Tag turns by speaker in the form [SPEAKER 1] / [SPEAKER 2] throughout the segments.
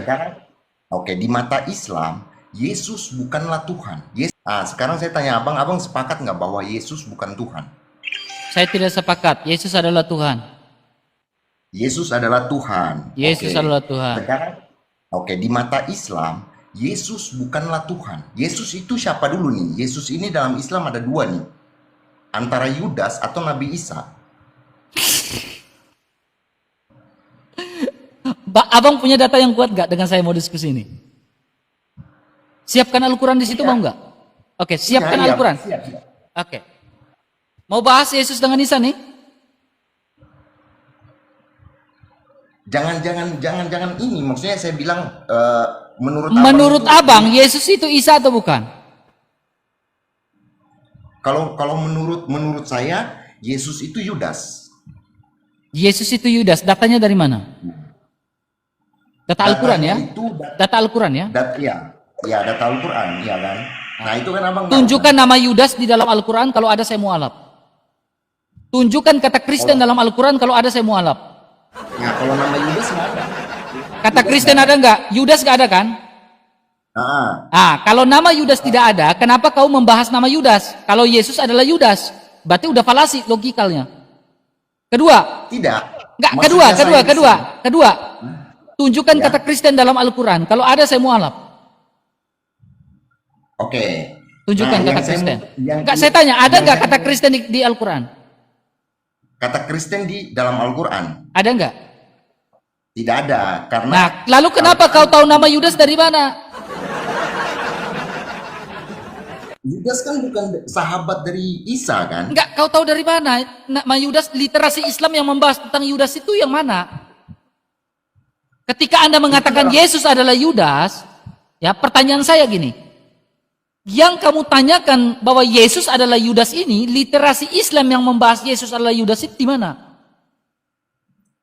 [SPEAKER 1] Sekarang, oke, di mata Islam, Yesus bukanlah Tuhan. Sekarang saya tanya abang, abang sepakat nggak bahwa Yesus bukan Tuhan?
[SPEAKER 2] Saya tidak sepakat. Yesus adalah Tuhan.
[SPEAKER 1] Yesus adalah Tuhan.
[SPEAKER 2] Yesus
[SPEAKER 1] Oke.
[SPEAKER 2] adalah Tuhan.
[SPEAKER 1] Sekarang, oke, di mata Islam, Yesus bukanlah Tuhan. Yesus itu siapa dulu nih? Yesus ini dalam Islam ada dua nih. Antara Yudas atau Nabi Isa.
[SPEAKER 2] Abang punya data yang kuat gak dengan saya mau diskusi ini? Siapkan Al-Quran di situ mau nggak? Oke, siapkan
[SPEAKER 1] Iya,
[SPEAKER 2] Al-Quran.
[SPEAKER 1] siap, siap.
[SPEAKER 2] Oke. Mau bahas Yesus dengan Isa nih?
[SPEAKER 1] Jangan ini. Maksudnya saya bilang
[SPEAKER 2] Menurut
[SPEAKER 1] itu,
[SPEAKER 2] abang, Yesus itu Isa atau bukan?
[SPEAKER 1] kalau menurut saya Yesus itu Yudas.
[SPEAKER 2] Yesus itu Yudas. Datanya dari mana? Data Al-Quran ya? Data Al-Quran ya?
[SPEAKER 1] Ya, data Al-Quran, ya kan? Nah, itu kan abang
[SPEAKER 2] Tunjukkan
[SPEAKER 1] tahu, kan?
[SPEAKER 2] nama Yudas di dalam Al-Quran, kalau ada saya mualaf. Tunjukkan kata Kristen dalam Al-Quran, kalau ada saya mualaf.
[SPEAKER 1] Ya, kalau nama Yudas nggak ada.
[SPEAKER 2] Kata Kristen ada nggak? Yudas nggak ada kan? Kalau nama Yudas tidak ada, kenapa kau membahas nama Yudas? Kalau Yesus adalah Yudas, berarti udah falasi logikalnya. Kedua,
[SPEAKER 1] Tidak.
[SPEAKER 2] enggak,
[SPEAKER 1] Maksudnya
[SPEAKER 2] kedua. Tunjukkan kata Kristen dalam Al-Quran. Kalau ada saya mualaf.
[SPEAKER 1] Oke.
[SPEAKER 2] Tunjukkan
[SPEAKER 1] Nah,
[SPEAKER 2] kata Kristen. Enggak, saya tanya, ada nggak kata Kristen di Al-Quran?
[SPEAKER 1] Kata Kristen di dalam Al-Quran?
[SPEAKER 2] Ada nggak?
[SPEAKER 1] Tidak ada. Karena
[SPEAKER 2] Nah, lalu kenapa kau tahu nama Yudas dari mana?
[SPEAKER 1] Yudas kan bukan sahabat dari Isa kan?
[SPEAKER 2] Enggak, kau tahu dari mana? Nama Yudas, literasi Islam yang membahas tentang Yudas itu yang mana? Ketika Anda mengatakan Yesus adalah Yudas, ya pertanyaan saya gini. Yang kamu tanyakan bahwa Yesus adalah Yudas ini, literasi Islam yang membahas Yesus adalah Yudas itu di mana?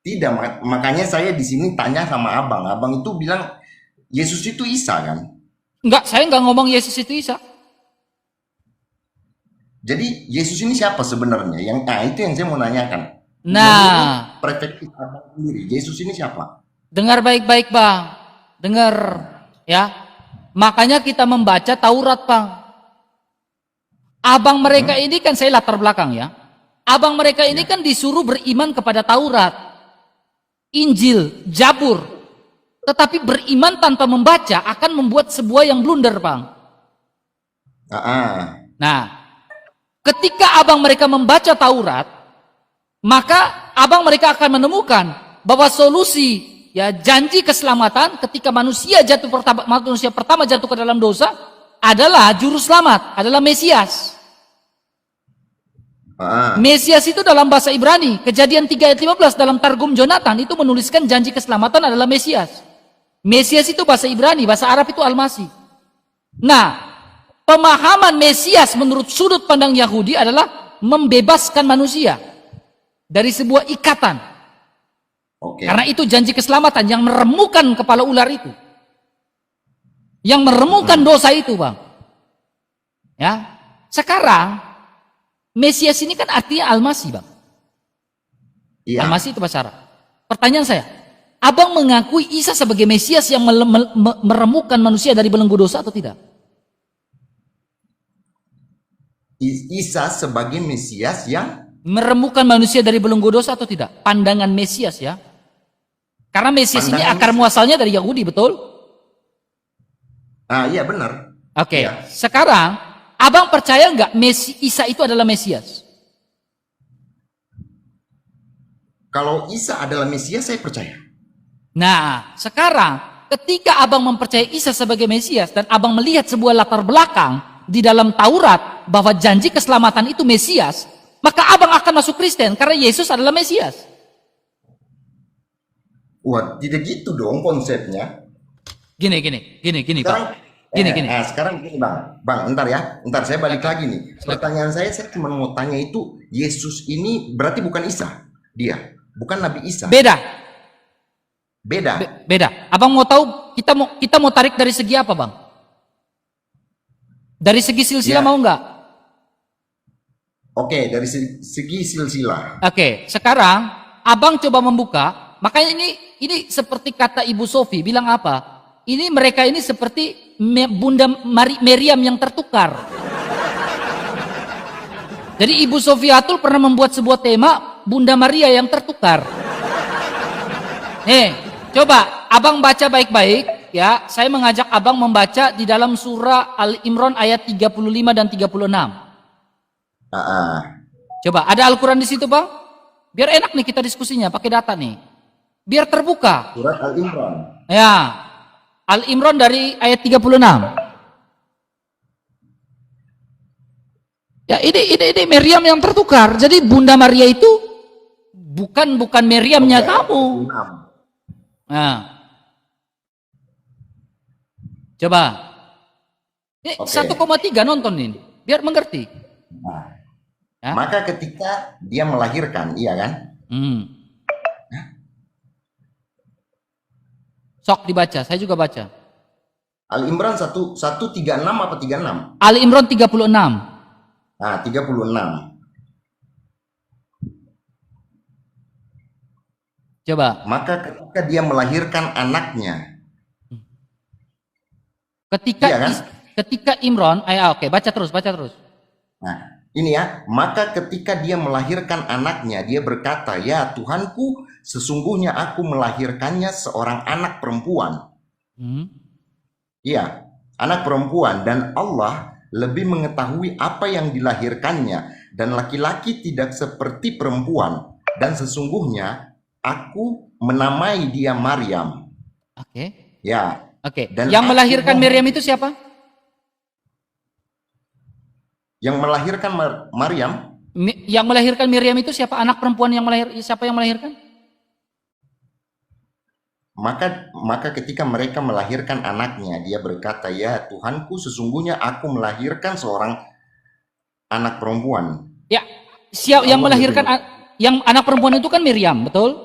[SPEAKER 1] Tidak, makanya saya di sini tanya sama abang. Abang itu bilang Yesus itu Isa kan?
[SPEAKER 2] Enggak, saya enggak ngomong Yesus itu Isa.
[SPEAKER 1] Jadi Yesus ini siapa sebenarnya? Itu yang saya mau nanyakan.
[SPEAKER 2] Nah,
[SPEAKER 1] perspektif abang sendiri, Yesus ini siapa?
[SPEAKER 2] dengar baik-baik bang, dengar ya. Makanya kita membaca Taurat bang. Abang mereka ini kan saya latar belakang ya. Abang mereka ini kan disuruh beriman kepada Taurat, Injil, Jabur. Tetapi beriman tanpa membaca akan membuat sebuah yang blunder bang. Nah, ketika abang mereka membaca Taurat, maka abang mereka akan menemukan bahwa solusi ya janji keselamatan ketika manusia pertama jatuh ke dalam dosa adalah juru selamat, adalah Mesias. Mesias itu dalam bahasa Ibrani, Kejadian 3 ayat 15 dalam Targum Jonathan itu menuliskan janji keselamatan adalah Mesias. Mesias itu bahasa Ibrani, bahasa Arab itu Al-Masih. Nah, pemahaman Mesias menurut sudut pandang Yahudi adalah membebaskan manusia dari sebuah ikatan. Karena itu janji keselamatan yang meremukan kepala ular itu. Yang meremukan dosa itu, Bang. Ya. Sekarang Mesias ini kan artinya Al-Masih, Bang.
[SPEAKER 1] Iya.
[SPEAKER 2] Al-Masih itu bahasa Arab. Pertanyaan saya, Abang mengakui Isa sebagai Mesias yang meremukan manusia dari belenggu dosa atau tidak?
[SPEAKER 1] Isa sebagai Mesias yang
[SPEAKER 2] meremukan manusia dari belenggu dosa atau tidak? Pandangan Mesias ya. Karena Mesias ini akar muasalnya dari Yahudi, betul?
[SPEAKER 1] Iya benar.
[SPEAKER 2] Oke. Sekarang, abang percaya nggak Isa itu adalah Mesias?
[SPEAKER 1] Kalau Isa adalah Mesias, saya percaya.
[SPEAKER 2] Nah, sekarang ketika abang mempercayai Isa sebagai Mesias dan abang melihat sebuah latar belakang di dalam Taurat bahwa janji keselamatan itu Mesias, maka abang akan masuk Kristen karena Yesus adalah Mesias.
[SPEAKER 1] Wah, tidak gitu dong konsepnya.
[SPEAKER 2] Gini, Pak.
[SPEAKER 1] Sekarang gini, Bang, entar saya balik lagi nih. Pertanyaan saya cuma mau tanya itu, Yesus ini berarti bukan Isa, dia, bukan Nabi Isa.
[SPEAKER 2] Beda.
[SPEAKER 1] Abang
[SPEAKER 2] mau tahu kita mau tarik dari segi apa, Bang? Dari segi silsilah mau nggak?
[SPEAKER 1] Oke, dari segi silsilah.
[SPEAKER 2] Oke, sekarang abang coba membuka Makanya ini seperti kata Ibu Sofi bilang apa? Ini mereka ini seperti Bunda Maryam yang tertukar. Jadi Ibu Sofiatul pernah membuat sebuah tema Bunda Maria yang tertukar. Nih, coba abang baca baik-baik ya. Saya mengajak abang membaca di dalam surah Al-Imran ayat 35 dan 36. Coba ada Al-Quran di situ, Bang? Biar enak nih kita diskusinya pakai data nih. Biar terbuka.
[SPEAKER 1] Surat Al-Imran.
[SPEAKER 2] Ya. Al-Imran dari ayat 36. Ya, ini Maryam yang tertukar. Jadi Bunda Maria itu bukan Maryamnya kamu. Nah. Coba. Ini 1,3 nonton ini. Biar mengerti.
[SPEAKER 1] Nah,
[SPEAKER 2] ya?
[SPEAKER 1] Maka ketika dia melahirkan, iya kan?
[SPEAKER 2] Sok dibaca, saya juga baca.
[SPEAKER 1] Al-Imran 136 apa 36?
[SPEAKER 2] Al-Imran 36.
[SPEAKER 1] Nah, 36.
[SPEAKER 2] Coba.
[SPEAKER 1] Maka ketika dia melahirkan anaknya.
[SPEAKER 2] Ketika
[SPEAKER 1] iya kan?
[SPEAKER 2] ketika Imran, oke, baca terus.
[SPEAKER 1] Nah, ini ya, maka ketika dia melahirkan anaknya, dia berkata, "Ya Tuhanku, sesungguhnya aku melahirkannya seorang anak perempuan." Iya, anak perempuan, dan Allah lebih mengetahui apa yang dilahirkannya, dan laki-laki tidak seperti perempuan, dan sesungguhnya aku menamai dia Maryam.
[SPEAKER 2] Oke.
[SPEAKER 1] Ya.
[SPEAKER 2] Oke. Yang melahirkan Maryam itu siapa?
[SPEAKER 1] Yang melahirkan Maryam?
[SPEAKER 2] Yang melahirkan Maryam itu siapa? Anak perempuan yang siapa yang melahirkan?
[SPEAKER 1] Maka ketika mereka melahirkan anaknya, dia berkata, "Ya Tuhanku, sesungguhnya aku melahirkan seorang anak perempuan."
[SPEAKER 2] Ya, yang melahirkan yang anak perempuan itu kan Maryam, betul?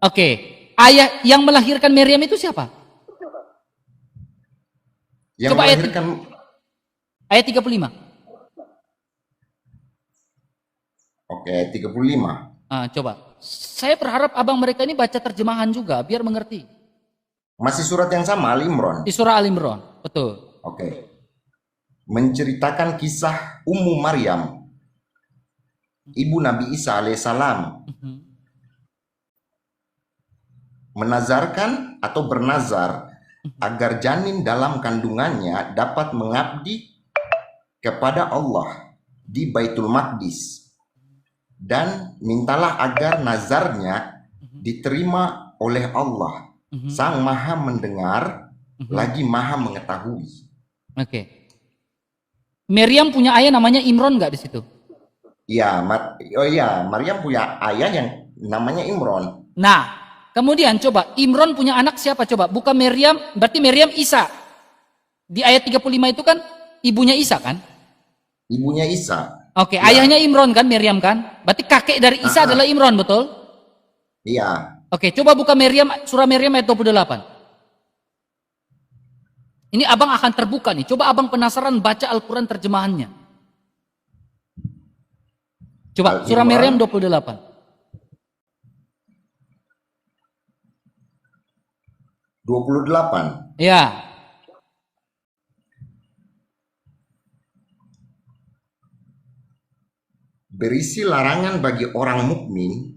[SPEAKER 2] Oke. Ayah yang melahirkan Maryam itu siapa?
[SPEAKER 1] Yang
[SPEAKER 2] coba
[SPEAKER 1] melahirkan
[SPEAKER 2] ayat 35.
[SPEAKER 1] Oke, 35.
[SPEAKER 2] Coba. Saya berharap abang mereka ini baca terjemahan juga biar mengerti.
[SPEAKER 1] Masih surat yang sama, Al-Imran.
[SPEAKER 2] Di surah Al-Imran, betul.
[SPEAKER 1] Oke. Menceritakan kisah Ummu Maryam, ibu Nabi Isa alaihissalam, menazarkan atau bernazar agar janin dalam kandungannya dapat mengabdi kepada Allah di Baitul Maqdis, dan mintalah agar nazarnya diterima oleh Allah, Sang Maha Mendengar lagi Maha Mengetahui.
[SPEAKER 2] Oke. Maryam punya ayah namanya Imron nggak di situ?
[SPEAKER 1] Iya, Maryam punya ayah yang namanya Imron.
[SPEAKER 2] Nah, kemudian coba Imron punya anak siapa coba? Bukan Maryam, berarti Maryam Isa. Di ayat 35 itu kan ibunya Isa kan?
[SPEAKER 1] Ibunya Isa.
[SPEAKER 2] Oke, ayahnya Imron kan, Maryam kan? Berarti kakek dari Isa adalah Imron, betul?
[SPEAKER 1] Iya.
[SPEAKER 2] Oke, coba buka surah Maryam ayat 28. Ini abang akan terbuka nih. Coba abang penasaran baca Al-Quran terjemahannya. Coba surah Maryam 28.
[SPEAKER 1] 28.
[SPEAKER 2] Ya.
[SPEAKER 1] Berisi larangan bagi orang mukmin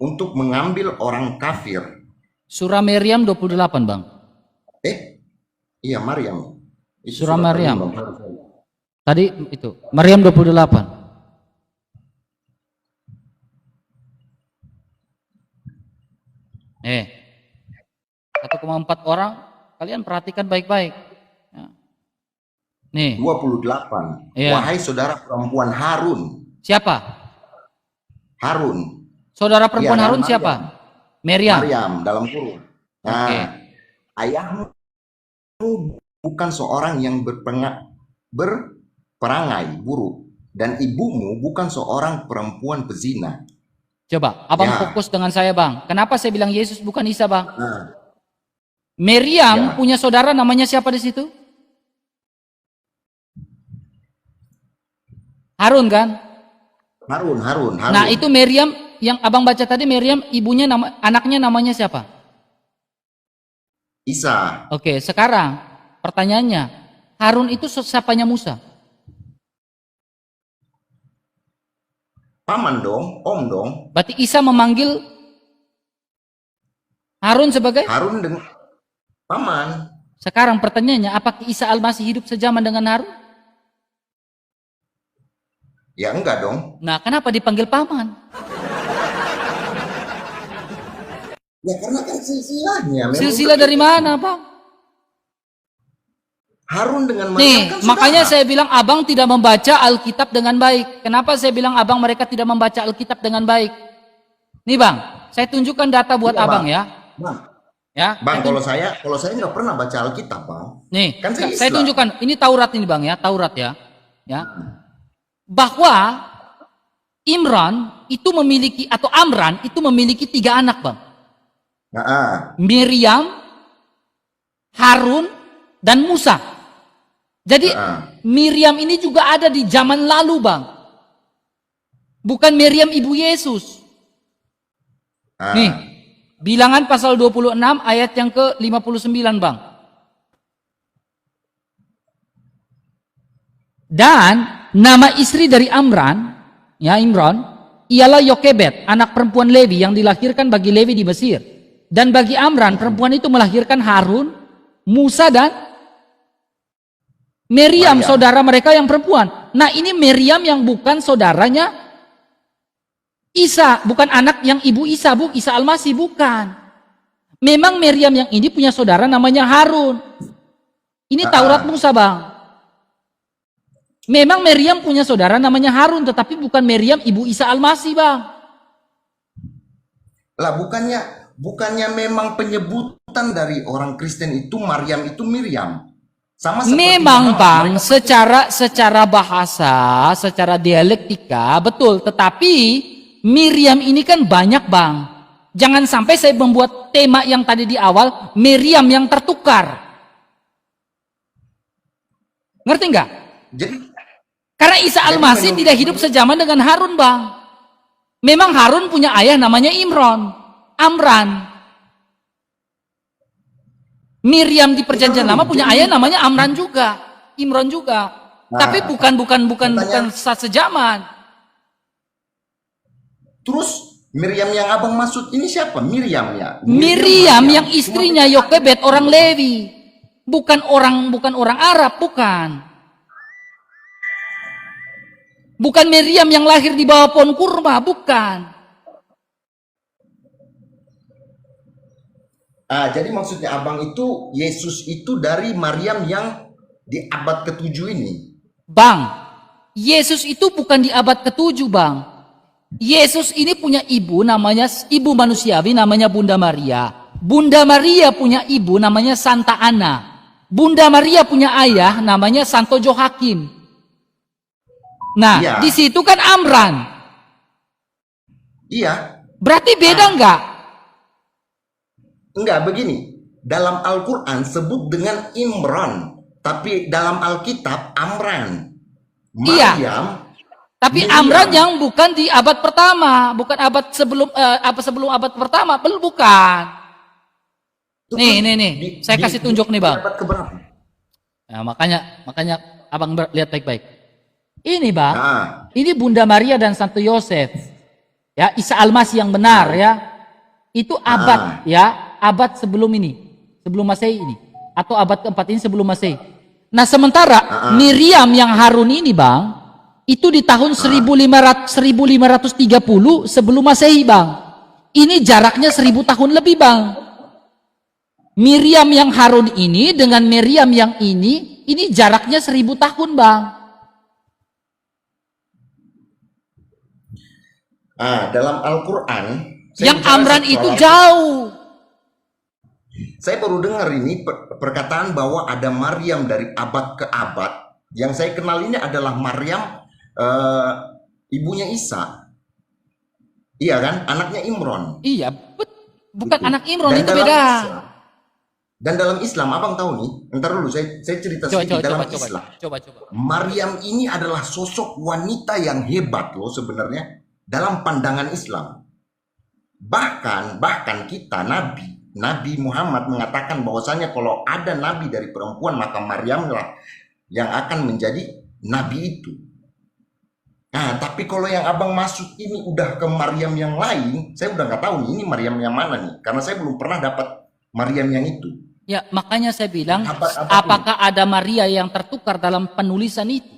[SPEAKER 1] untuk mengambil orang kafir.
[SPEAKER 2] Surah Maryam 28, Bang.
[SPEAKER 1] Iya, Maryam.
[SPEAKER 2] Surah Maryam. Tadi itu, Maryam 28. Eh, 1,4 orang, kalian perhatikan baik-baik. Ya. Nih.
[SPEAKER 1] 28.
[SPEAKER 2] Iya.
[SPEAKER 1] Wahai saudara perempuan Harun.
[SPEAKER 2] Siapa?
[SPEAKER 1] Harun.
[SPEAKER 2] Saudara perempuan Harun
[SPEAKER 1] Maryam.
[SPEAKER 2] siapa? Maryam.
[SPEAKER 1] Maryam dalam kurung. Nah,
[SPEAKER 2] Oke.
[SPEAKER 1] ayahmu bukan seorang yang berperangai buruk, dan ibumu bukan seorang perempuan pezina.
[SPEAKER 2] Coba, abang fokus dengan saya, Bang. Kenapa saya bilang Yesus bukan Isa, Bang?
[SPEAKER 1] Nah.
[SPEAKER 2] Maryam punya saudara namanya siapa di situ? Harun kan?
[SPEAKER 1] Harun.
[SPEAKER 2] Nah, itu Maryam yang abang baca tadi, Miriam ibunya anaknya namanya siapa?
[SPEAKER 1] Isa.
[SPEAKER 2] Oke, sekarang pertanyaannya, Harun itu siapanya Musa?
[SPEAKER 1] Paman dong, om dong.
[SPEAKER 2] Berarti Isa memanggil Harun sebagai?
[SPEAKER 1] Harun dengan paman.
[SPEAKER 2] Sekarang pertanyaannya, apakah Isa Al-Masih hidup sejaman dengan Harun?
[SPEAKER 1] Ya enggak dong.
[SPEAKER 2] Nah, kenapa dipanggil paman?
[SPEAKER 1] Ya karena kan silsilahnya.
[SPEAKER 2] Silsilah dari mana, Bang?
[SPEAKER 1] Harun dengan Maryam
[SPEAKER 2] Nih,
[SPEAKER 1] kan
[SPEAKER 2] makanya
[SPEAKER 1] saudara.
[SPEAKER 2] saya bilang abang tidak membaca Alkitab dengan baik. Kenapa saya bilang abang mereka tidak membaca Alkitab dengan baik? Nih Bang, saya tunjukkan data buat
[SPEAKER 1] Iya,
[SPEAKER 2] abang
[SPEAKER 1] Bang.
[SPEAKER 2] ya.
[SPEAKER 1] Bang,
[SPEAKER 2] Ya.
[SPEAKER 1] Bang, kalau saya nggak pernah baca Alkitab, Bang.
[SPEAKER 2] Nih,
[SPEAKER 1] Kan saya
[SPEAKER 2] saya
[SPEAKER 1] Islam.
[SPEAKER 2] tunjukkan. Ini Taurat ini Bang ya, Taurat ya. Ya. Bahwa Imran itu memiliki atau Amran itu memiliki 3 anak, Bang.
[SPEAKER 1] Nah,
[SPEAKER 2] Miriam, Harun, dan Musa. Jadi Miriam ini juga ada di zaman lalu, Bang. Bukan Miriam ibu Yesus. Nih, Bilangan pasal 26 ayat yang ke-59, Bang. Dan nama istri dari Amran, ya Imran, ialah Yokebed, anak perempuan Lewi yang dilahirkan bagi Lewi di Mesir. Dan bagi Amran, perempuan itu melahirkan Harun, Musa, dan Miriam, saudara mereka yang perempuan. Nah, ini Miriam yang bukan saudaranya Isa, bukan anak yang ibu Isa, Isa Al-Masih, bukan. Memang Miriam yang ini punya saudara namanya Harun. Ini Taurat Musa, Bang. Memang Miriam punya saudara namanya Harun, tetapi bukan Miriam ibu Isa Al-Masih, Bang.
[SPEAKER 1] lah bukannya memang penyebutan dari orang Kristen itu Maryam itu Miriam. Sama seperti
[SPEAKER 2] Memang
[SPEAKER 1] Muhammad,
[SPEAKER 2] Bang,
[SPEAKER 1] mereka...
[SPEAKER 2] secara bahasa, secara dialektika, betul. Tetapi Miriam ini kan banyak, Bang. Jangan sampai saya membuat tema yang tadi di awal, Miriam yang tertukar. Ngerti nggak?
[SPEAKER 1] Jadi,
[SPEAKER 2] Karena Isa Al-Masih tidak hidup sejaman dengan Harun, Bang. Memang Harun punya ayah namanya Amran. Miriam di perjanjian lama punya ayah namanya Imran juga.
[SPEAKER 1] Nah,
[SPEAKER 2] Tapi bukan sejaman.
[SPEAKER 1] Terus Miriam yang abang maksud ini siapa? Miriam ya?
[SPEAKER 2] Miriam yang istrinya Yokebed orang Lewi. Bukan orang Arab, bukan. Bukan Miriam yang lahir di bawah pohon kurma, bukan.
[SPEAKER 1] Jadi maksudnya abang itu Yesus itu dari Maryam yang di abad ke-7 ini.
[SPEAKER 2] Bang, Yesus itu bukan di abad ke-7, Bang. Yesus ini punya ibu namanya ibu manusiawi namanya Bunda Maria. Bunda Maria punya ibu namanya Santa Ana. Bunda Maria punya ayah namanya Santo Joakim. Nah,
[SPEAKER 1] iya.
[SPEAKER 2] Di situ kan Amran.
[SPEAKER 1] Iya.
[SPEAKER 2] Berarti beda enggak?
[SPEAKER 1] Enggak, begini. Dalam Al-Quran sebut dengan Imran. Tapi dalam Alkitab Amran. Maryam.
[SPEAKER 2] Iya. Tapi
[SPEAKER 1] Miriam.
[SPEAKER 2] Amran yang bukan di abad pertama, bukan abad sebelum sebelum abad pertama, belum bukan. Nih. Saya kasih tunjuk nih, Bang.
[SPEAKER 1] Abad keberapa?
[SPEAKER 2] Nah, makanya Abang lihat baik-baik. Ini, Bang. Ini Bunda Maria dan Santo Yosef. Ya, Isa Al-Masih yang benar ya. Itu abad ya, abad sebelum ini, sebelum Masehi ini atau abad keempat ini sebelum Masehi. Nah, sementara Miriam yang Harun ini, Bang, itu di tahun 1530 sebelum Masehi, Bang. Ini jaraknya 1000 tahun lebih, Bang. Miriam yang Harun ini dengan Miriam yang ini jaraknya 1000 tahun, Bang.
[SPEAKER 1] Dalam Al-Quran
[SPEAKER 2] yang Amran itu jauh.
[SPEAKER 1] Saya baru dengar ini perkataan bahwa ada Maryam dari abad ke abad. Yang saya kenal ini adalah Maryam ibunya Isa. Iya kan? Anaknya Imron.
[SPEAKER 2] Iya, bukan
[SPEAKER 1] Itu.
[SPEAKER 2] anak Imron, itu beda.
[SPEAKER 1] Dan dalam Islam, abang tahu nih, ntar dulu saya cerita sedikit dalam Islam.
[SPEAKER 2] Coba.
[SPEAKER 1] Maryam ini adalah sosok wanita yang hebat loh sebenarnya dalam pandangan Islam. bahkan kita Nabi Muhammad mengatakan bahwasanya kalau ada nabi dari perempuan maka Maryamlah yang akan menjadi nabi itu. Nah, tapi kalau yang abang masuk ini udah ke Maryam yang lain, saya udah nggak tahu nih ini Maryam yang mana nih, karena saya belum pernah dapat Maryam yang itu.
[SPEAKER 2] Ya, makanya saya bilang,
[SPEAKER 1] Apa
[SPEAKER 2] apakah ada Maria yang tertukar dalam penulisan itu?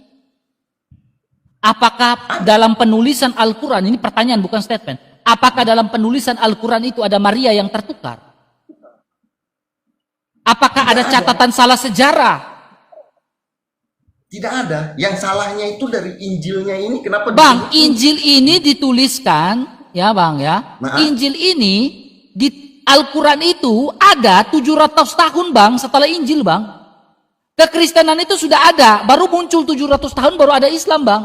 [SPEAKER 2] Apakah dalam penulisan Al-Quran, ini pertanyaan bukan statement, apakah dalam penulisan Al-Quran itu ada Maria yang tertukar? Apakah ada catatan salah sejarah?
[SPEAKER 1] Tidak ada. Yang salahnya itu dari Injilnya ini kenapa?
[SPEAKER 2] Bang, Injil ini dituliskan, ya Bang ya.
[SPEAKER 1] Nah.
[SPEAKER 2] Injil ini di Al-Quran itu ada 700 tahun Bang setelah Injil Bang. Kekristenan itu sudah ada, baru muncul 700 tahun baru ada Islam Bang.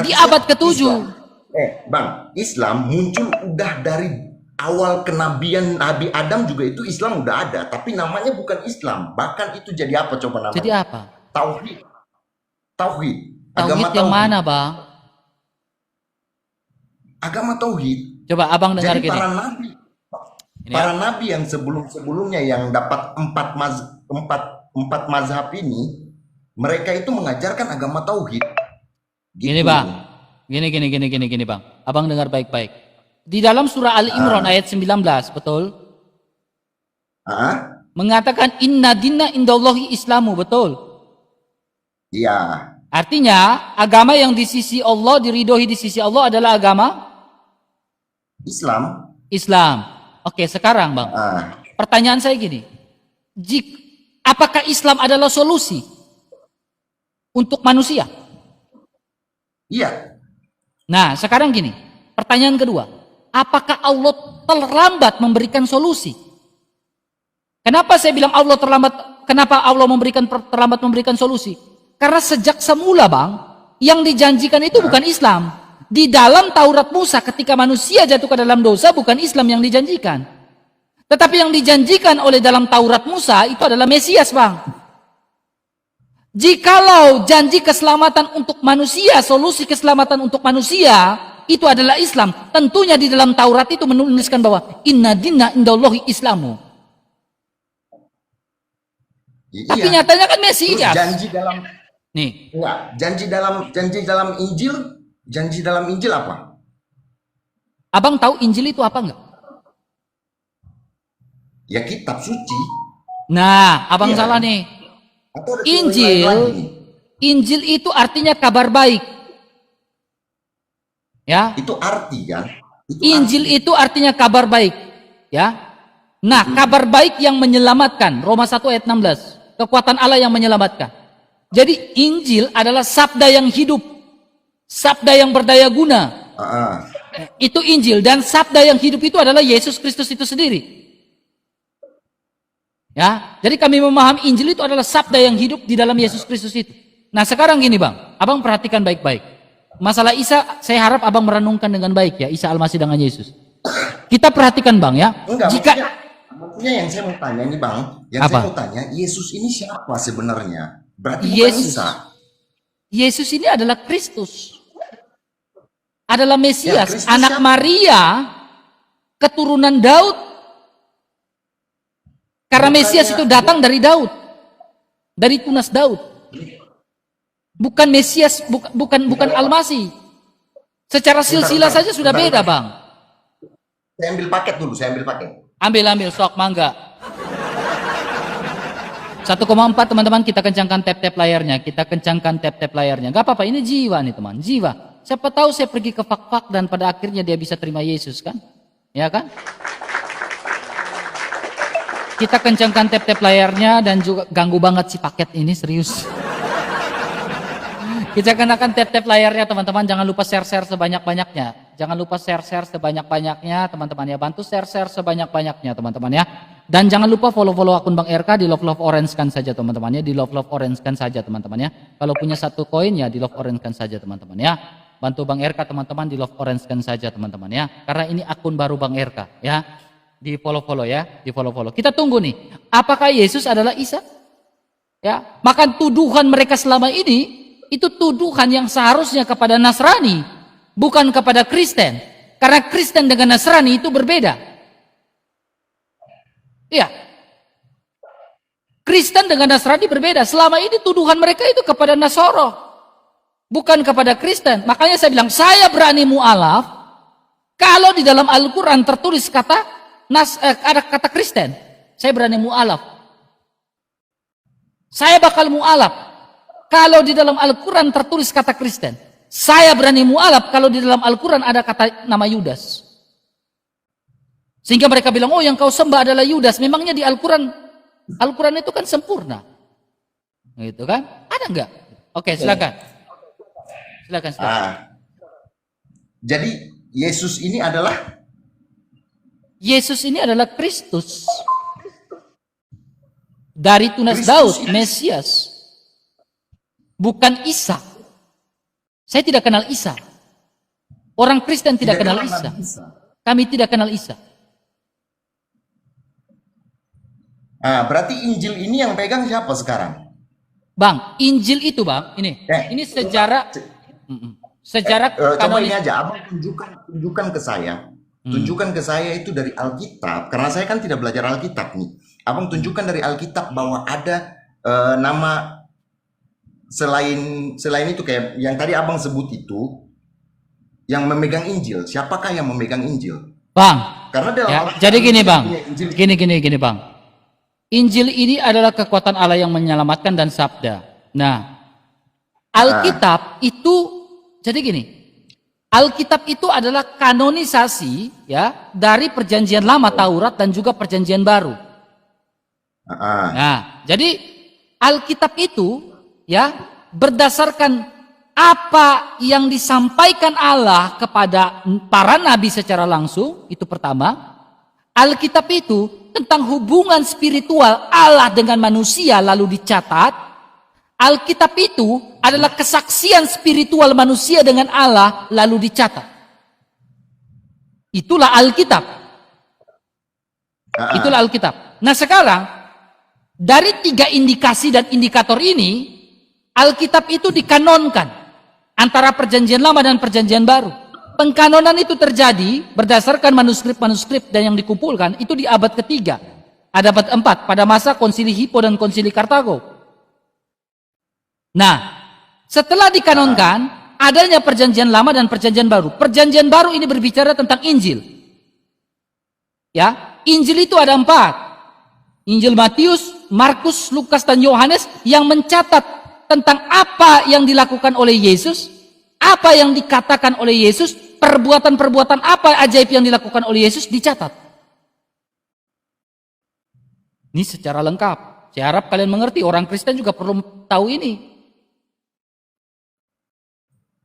[SPEAKER 2] Di abad ke-7.
[SPEAKER 1] Bang, Islam muncul udah dari awal kenabian Nabi Adam juga itu Islam udah ada, tapi namanya bukan Islam. Bahkan itu jadi apa coba namanya?
[SPEAKER 2] Jadi apa?
[SPEAKER 1] Tauhid.
[SPEAKER 2] Tauhid yang mana Bang?
[SPEAKER 1] Agama tauhid.
[SPEAKER 2] Coba abang dengar
[SPEAKER 1] jadi
[SPEAKER 2] gini.
[SPEAKER 1] Para nabi yang sebelumnya yang dapat empat mazhab ini, mereka itu mengajarkan agama tauhid. Gitu.
[SPEAKER 2] Gini Bang, gini Bang. Abang dengar baik-baik. Di dalam surah Al-Imran ayat 19, betul? Mengatakan inna dinna indallahi islamu, betul?
[SPEAKER 1] Iya.
[SPEAKER 2] Artinya agama yang di sisi Allah, diridhoi di sisi Allah adalah agama Islam. Oke, sekarang Bang. Pertanyaan saya gini. Apakah Islam adalah solusi untuk manusia?
[SPEAKER 1] Iya.
[SPEAKER 2] Nah, sekarang gini. Pertanyaan kedua. Apakah Allah terlambat memberikan solusi? Kenapa saya bilang Allah terlambat? Kenapa Allah terlambat memberikan solusi? Karena sejak semula Bang, yang dijanjikan itu bukan Islam. Di dalam Taurat Musa ketika manusia jatuh ke dalam dosa bukan Islam yang dijanjikan. Tetapi yang dijanjikan oleh dalam Taurat Musa itu adalah Mesias Bang. Jikalau janji keselamatan untuk manusia, solusi keselamatan untuk manusia itu adalah Islam, tentunya di dalam Taurat itu menuliskan bahwa inna dinna indallahi islamu.
[SPEAKER 1] Iya.
[SPEAKER 2] Tapi nyatanya kan Mesias.
[SPEAKER 1] Janji dalam
[SPEAKER 2] nih.
[SPEAKER 1] Enggak, janji dalam Injil apa?
[SPEAKER 2] Abang tahu Injil itu apa enggak?
[SPEAKER 1] Ya kitab suci.
[SPEAKER 2] Nah, abang salah nih. Injil itu artinya kabar baik. Ya.
[SPEAKER 1] Itu arti kan?
[SPEAKER 2] Injil itu artinya kabar baik. Ya. Nah, kabar baik yang menyelamatkan. Roma 1 ayat 16. Kekuatan Allah yang menyelamatkan. Jadi Injil adalah sabda yang hidup. Sabda yang berdaya guna. Itu Injil. Dan sabda yang hidup itu adalah Yesus Kristus itu sendiri. Ya, jadi kami memahami Injil itu adalah sabda yang hidup di dalam Yesus Kristus itu. Nah sekarang gini Bang, abang perhatikan baik-baik. Masalah Isa, saya harap abang merenungkan dengan baik ya, Isa Al-Masih dengan Yesus. Kita perhatikan Bang ya.
[SPEAKER 1] Enggak, maksudnya yang saya mau tanya ini Bang, saya mau tanya, Yesus ini siapa sebenarnya? Berarti bukan Isa.
[SPEAKER 2] Yesus ini adalah Kristus. Adalah Mesias, anak Maria, keturunan Daud. Karena Mesias itu datang dari Daud. Dari tunas Daud. Bukan Mesias, bukan Al-Masih. Secara silsilah saja sudah beda, Bang.
[SPEAKER 1] Saya ambil paket dulu,
[SPEAKER 2] Ambil, sok, mangga. 1,4 teman-teman, kita kencangkan tap-tap layarnya. Gak apa-apa, ini jiwa nih teman, jiwa. Siapa tahu saya pergi ke fak-fak dan pada akhirnya dia bisa terima Yesus kan? Ya kan? Kita kencangkan tap-tap layarnya dan juga ganggu banget si paket ini, serius. Kita kenakan tap-tap layarnya teman-teman, jangan lupa share-share sebanyak-banyaknya. Teman-teman ya, bantu share-share sebanyak-banyaknya teman-teman ya. Dan jangan lupa follow akun Bang RK, di love orange kan saja teman-teman ya, di love orange kan saja teman-teman ya. Kalau punya 1 koin ya di love orange kan saja teman-teman ya. Bantu Bang RK teman-teman, di love orange kan saja teman-teman ya. Karena ini akun baru Bang RK ya. Di follow ya, di follow. Kita tunggu nih, apakah Yesus adalah Isa? Ya, maka tuduhan mereka selama ini itu tuduhan yang seharusnya kepada Nasrani, bukan kepada Kristen. Karena Kristen dengan Nasrani itu berbeda. Iya. Kristen dengan Nasrani berbeda. Selama ini tuduhan mereka itu kepada Nasoro, bukan kepada Kristen. Makanya saya bilang, saya berani mu'alaf kalau di dalam Al-Quran tertulis ada kata Kristen. Saya berani mu'alaf. Saya bakal mu'alaf kalau di dalam Al-Quran tertulis kata Kristen. Saya berani mu'alaf kalau di dalam Al-Quran ada kata nama Yudas. Sehingga mereka bilang, oh yang kau sembah adalah Yudas. Memangnya di Al-Quran itu kan sempurna. Gitu kan? Ada enggak? Oke, silakan. Silakan.
[SPEAKER 1] Jadi Yesus ini adalah
[SPEAKER 2] Kristus. Dari tunas Daud, Mesias. Bukan Isa. Saya tidak kenal Isa. Orang Kristen tidak kenal Isa. Kami tidak kenal Isa.
[SPEAKER 1] Berarti Injil ini yang pegang siapa sekarang?
[SPEAKER 2] Bang, Injil itu bang, ini sejarah
[SPEAKER 1] coba ini aja, abang tunjukkan ke saya. Tunjukkan ke saya itu dari Alkitab, karena saya kan tidak belajar Alkitab nih. Abang tunjukkan dari Alkitab bahwa ada nama selain itu, kayak yang tadi abang sebut itu, yang memegang Injil. Siapakah yang memegang Injil?
[SPEAKER 2] Bang,
[SPEAKER 1] karena
[SPEAKER 2] jadi gini bang, gini bang. Injil ini adalah kekuatan Allah yang menyelamatkan dan sabda. Nah, Alkitab itu, jadi gini, Alkitab itu adalah kanonisasi ya dari perjanjian lama Taurat dan juga perjanjian baru. Nah, jadi Alkitab itu ya berdasarkan apa yang disampaikan Allah kepada para nabi secara langsung, itu pertama. Alkitab itu tentang hubungan spiritual Allah dengan manusia lalu dicatat. Alkitab itu adalah kesaksian spiritual manusia dengan Allah lalu dicatat. Itulah Alkitab. Itulah Alkitab. Nah sekarang, dari 3 indikasi dan indikator ini, Alkitab itu dikanonkan antara perjanjian lama dan perjanjian baru. Pengkanonan itu terjadi berdasarkan manuskrip-manuskrip dan yang dikumpulkan itu di abad ketiga, abad 4 pada masa konsili Hippo dan konsili Kartago. Nah, setelah dikanonkan, adanya perjanjian lama dan perjanjian baru. Perjanjian baru ini berbicara tentang Injil. Ya, Injil itu ada 4. Injil Matius, Markus, Lukas, dan Yohanes yang mencatat tentang apa yang dilakukan oleh Yesus, apa yang dikatakan oleh Yesus, perbuatan-perbuatan apa ajaib yang dilakukan oleh Yesus dicatat. Ini secara lengkap. Saya harap kalian mengerti, orang Kristen juga perlu tahu ini.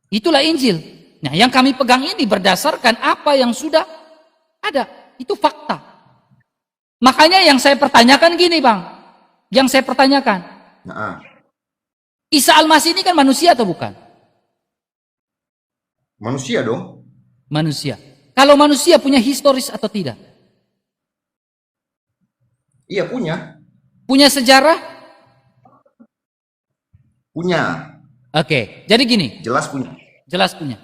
[SPEAKER 2] Itulah Injil. Nah, yang kami pegang ini berdasarkan apa yang sudah ada. Itu fakta. Makanya yang saya pertanyakan gini bang. Yang saya pertanyakan. Isa Al-Masih ini kan manusia atau bukan?
[SPEAKER 1] Manusia dong.
[SPEAKER 2] Manusia. Kalau manusia punya historis atau tidak?
[SPEAKER 1] Iya punya.
[SPEAKER 2] Punya sejarah?
[SPEAKER 1] Punya.
[SPEAKER 2] Oke, jadi gini.
[SPEAKER 1] Jelas punya.
[SPEAKER 2] Jelas punya.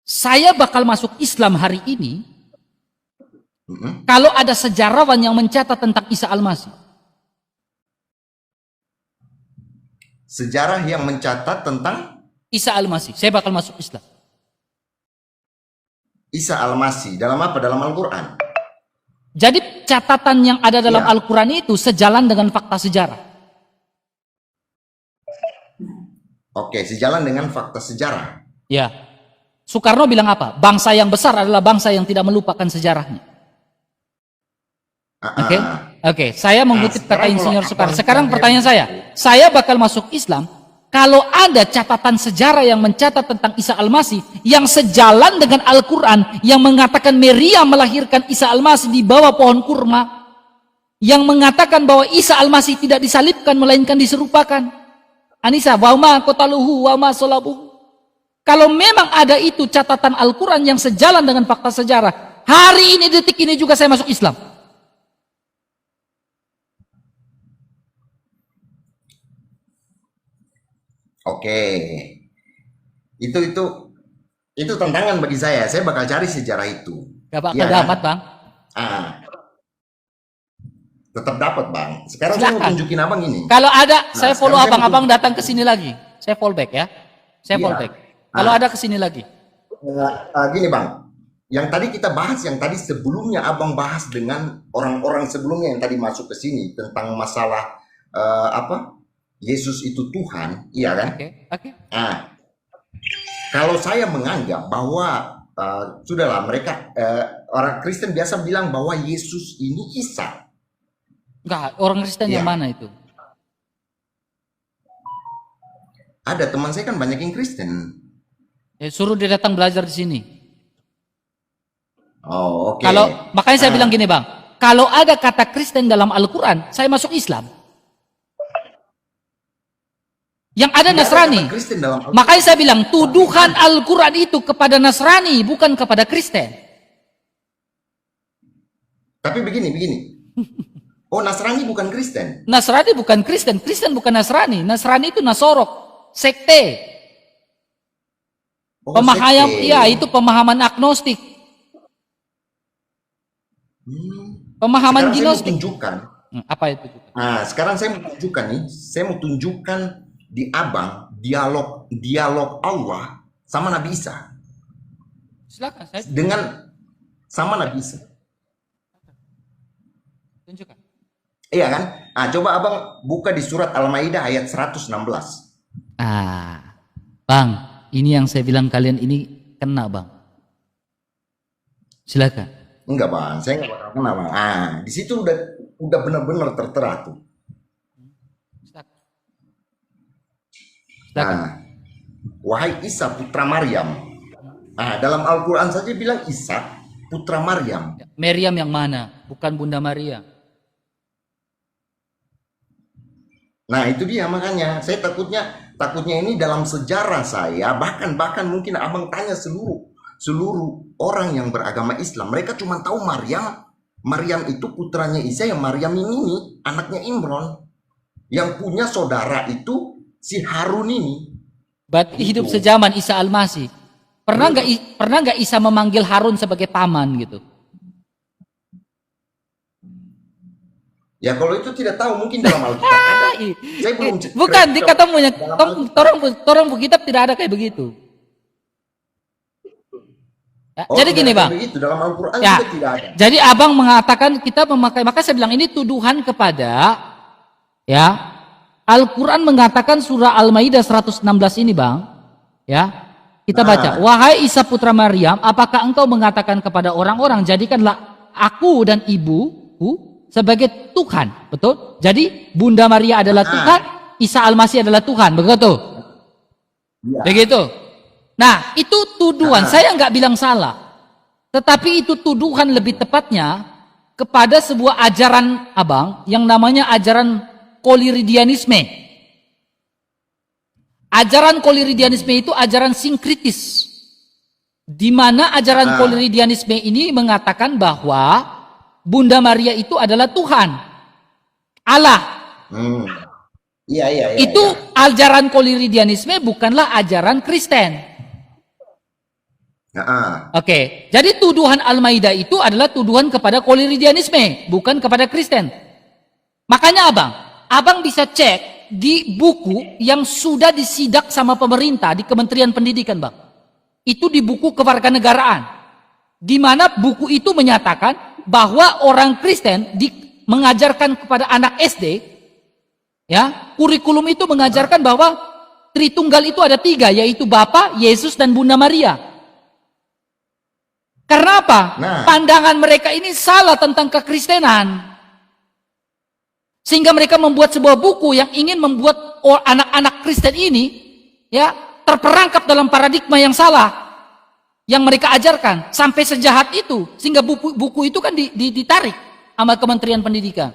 [SPEAKER 2] Saya bakal masuk Islam hari ini kalau ada sejarawan yang mencatat tentang Isa Al-Masih.
[SPEAKER 1] Sejarah yang mencatat tentang
[SPEAKER 2] Isa Al-Masih. Saya bakal masuk Islam.
[SPEAKER 1] Isa Al-Masih dalam apa? Dalam Al-Quran.
[SPEAKER 2] Jadi catatan yang ada dalam Al-Quran itu sejalan dengan fakta sejarah.
[SPEAKER 1] Oke, sejalan dengan fakta sejarah.
[SPEAKER 2] Ya. Soekarno bilang apa? Bangsa yang besar adalah bangsa yang tidak melupakan sejarahnya. Oke. Saya mengutip kata Insinyur Soekarno. Sekarang pertanyaan saya bakal masuk Islam kalau ada catatan sejarah yang mencatat tentang Isa Al-Masih yang sejalan dengan Al-Quran yang mengatakan Maria melahirkan Isa Al-Masih di bawah pohon kurma, yang mengatakan bahwa Isa Al-Masih tidak disalibkan melainkan diserupakan. Anissa, wa ma qataluhu wa ma salabuhu. Kalau memang ada itu catatan Al-Quran yang sejalan dengan fakta sejarah, hari ini detik ini juga saya masuk Islam.
[SPEAKER 1] Oke. Itu Itu tantangan bagi saya. Saya bakal cari sejarah itu.
[SPEAKER 2] Gak bakal
[SPEAKER 1] Iya kan?
[SPEAKER 2] dapat, Bang.
[SPEAKER 1] Ah, tetap dapat, Bang. Sekarang saya mau
[SPEAKER 2] Silakan.
[SPEAKER 1] tunjukin Abang ini.
[SPEAKER 2] Kalau ada, saya follow
[SPEAKER 1] sekarang saya
[SPEAKER 2] abang-abang
[SPEAKER 1] mau-
[SPEAKER 2] datang ke sini lagi. Saya fallback ya. Saya
[SPEAKER 1] Iya.
[SPEAKER 2] fallback. Kalau ada ke sini lagi.
[SPEAKER 1] Gini, Bang. Yang tadi kita bahas, yang tadi sebelumnya Abang bahas dengan orang-orang sebelumnya yang tadi masuk ke sini tentang masalah apa? Yesus itu Tuhan, iya kan?
[SPEAKER 2] Oke.
[SPEAKER 1] Nah, kalau saya menganggap bahwa sudahlah mereka orang Kristen biasa bilang bahwa Yesus ini Isa.
[SPEAKER 2] Enggak, orang Kristen yang
[SPEAKER 1] Iya.
[SPEAKER 2] mana itu?
[SPEAKER 1] Ada teman saya kan banyak yang Kristen.
[SPEAKER 2] Ya, suruh dia datang belajar di sini.
[SPEAKER 1] Oh, oke.
[SPEAKER 2] Kalau makanya saya bilang gini, Bang. Kalau ada kata Kristen dalam Al-Quran, saya masuk Islam. Yang ada
[SPEAKER 1] Tidak ada
[SPEAKER 2] Nasrani.
[SPEAKER 1] kata Kristen dalam Al-Quran.
[SPEAKER 2] Makanya saya bilang tuduhan Al-Quran itu kepada Nasrani bukan kepada Kristen.
[SPEAKER 1] Tapi begini. Oh, Nasrani bukan Kristen.
[SPEAKER 2] Nasrani bukan Kristen, Kristen bukan Nasrani. Nasrani itu Nasorok, sekte.
[SPEAKER 1] Oh,
[SPEAKER 2] Pemahaman,
[SPEAKER 1] sekte.
[SPEAKER 2] ya itu pemahaman agnostik, pemahaman
[SPEAKER 1] Sekarang saya mau
[SPEAKER 2] gnostik.
[SPEAKER 1] tunjukkan.
[SPEAKER 2] Apa itu?
[SPEAKER 1] Nah, sekarang saya mau tunjukkan nih. Saya mau tunjukkan di Abang dialog Allah sama Nabi Isa
[SPEAKER 2] Silakan saya
[SPEAKER 1] dengan sama Nabi Isa.
[SPEAKER 2] tunjukkan.
[SPEAKER 1] Iya kan? Ah, coba Abang buka di surat Al-Maidah ayat 116.
[SPEAKER 2] Bang, ini yang saya bilang kalian ini kena, Bang. Silakan.
[SPEAKER 1] Enggak, Bang. Saya enggak bakal kena, Bang. Ah, di situ udah benar-benar tertera tuh.
[SPEAKER 2] Silakan.
[SPEAKER 1] Nah, wahai Isa putra Maryam. Nah, dalam Al-Qur'an saja bilang Isa putra Maryam.
[SPEAKER 2] Maryam yang mana? Bukan Bunda Maria.
[SPEAKER 1] Nah, itu dia makanya saya takutnya ini dalam sejarah saya bahkan mungkin Abang tanya seluruh orang yang beragama Islam, mereka cuma tahu Maryam itu putranya Isa, yang Maryam ini anaknya Imron, yang punya saudara itu si Harun ini.
[SPEAKER 2] Berarti hidup sejaman Isa Al-Masih. Pernah nggak Isa memanggil Harun sebagai paman gitu?
[SPEAKER 1] Ya kalau itu tidak tahu, mungkin dalam Alkitab ada. Saya belum
[SPEAKER 2] Bukan, di katamunya torang kitab tidak ada kayak begitu. Ya, jadi gini, Bang.
[SPEAKER 1] Begitu dalam Al-Qur'an
[SPEAKER 2] Ya,
[SPEAKER 1] juga tidak ada.
[SPEAKER 2] jadi Abang mengatakan kita memakai, maka saya bilang ini tuduhan kepada ya Al-Quran mengatakan surah Al-Maidah 116 ini, Bang. Ya. Kita baca, wahai Isa putra Maryam, apakah engkau mengatakan kepada orang-orang, jadikanlah aku dan ibuku sebagai Tuhan, betul? Jadi Bunda Maria adalah Tuhan, Isa Al-Masih adalah Tuhan, begitu?
[SPEAKER 1] Ya.
[SPEAKER 2] Begitu. Nah, itu tuduhan. Saya nggak bilang salah, tetapi itu tuduhan lebih tepatnya kepada sebuah ajaran Abang yang namanya ajaran Koliridianisme. Ajaran Koliridianisme itu ajaran sinkritis, di mana ajaran Koliridianisme ini mengatakan bahwa Bunda Maria itu adalah Tuhan, Allah.
[SPEAKER 1] Iya.
[SPEAKER 2] Itu ajaran Koliridianisme, bukanlah ajaran Kristen. Oke, jadi tuduhan Al-Maidah itu adalah tuduhan kepada Koliridianisme, bukan kepada Kristen. Makanya Abang bisa cek di buku yang sudah disidak sama pemerintah di Kementerian Pendidikan, Bang. Itu di buku kewarganegaraan, di mana buku itu menyatakan bahwa orang Kristen mengajarkan kepada anak SD, ya, kurikulum itu mengajarkan bahwa Tritunggal itu ada 3, yaitu Bapa, Yesus, dan Bunda Maria. Karena apa? Pandangan mereka ini salah tentang kekristenan. Sehingga mereka membuat sebuah buku yang ingin membuat anak-anak Kristen ini ya terperangkap dalam paradigma yang salah yang mereka ajarkan, sampai sejahat itu sehingga buku itu kan ditarik sama Kementerian Pendidikan.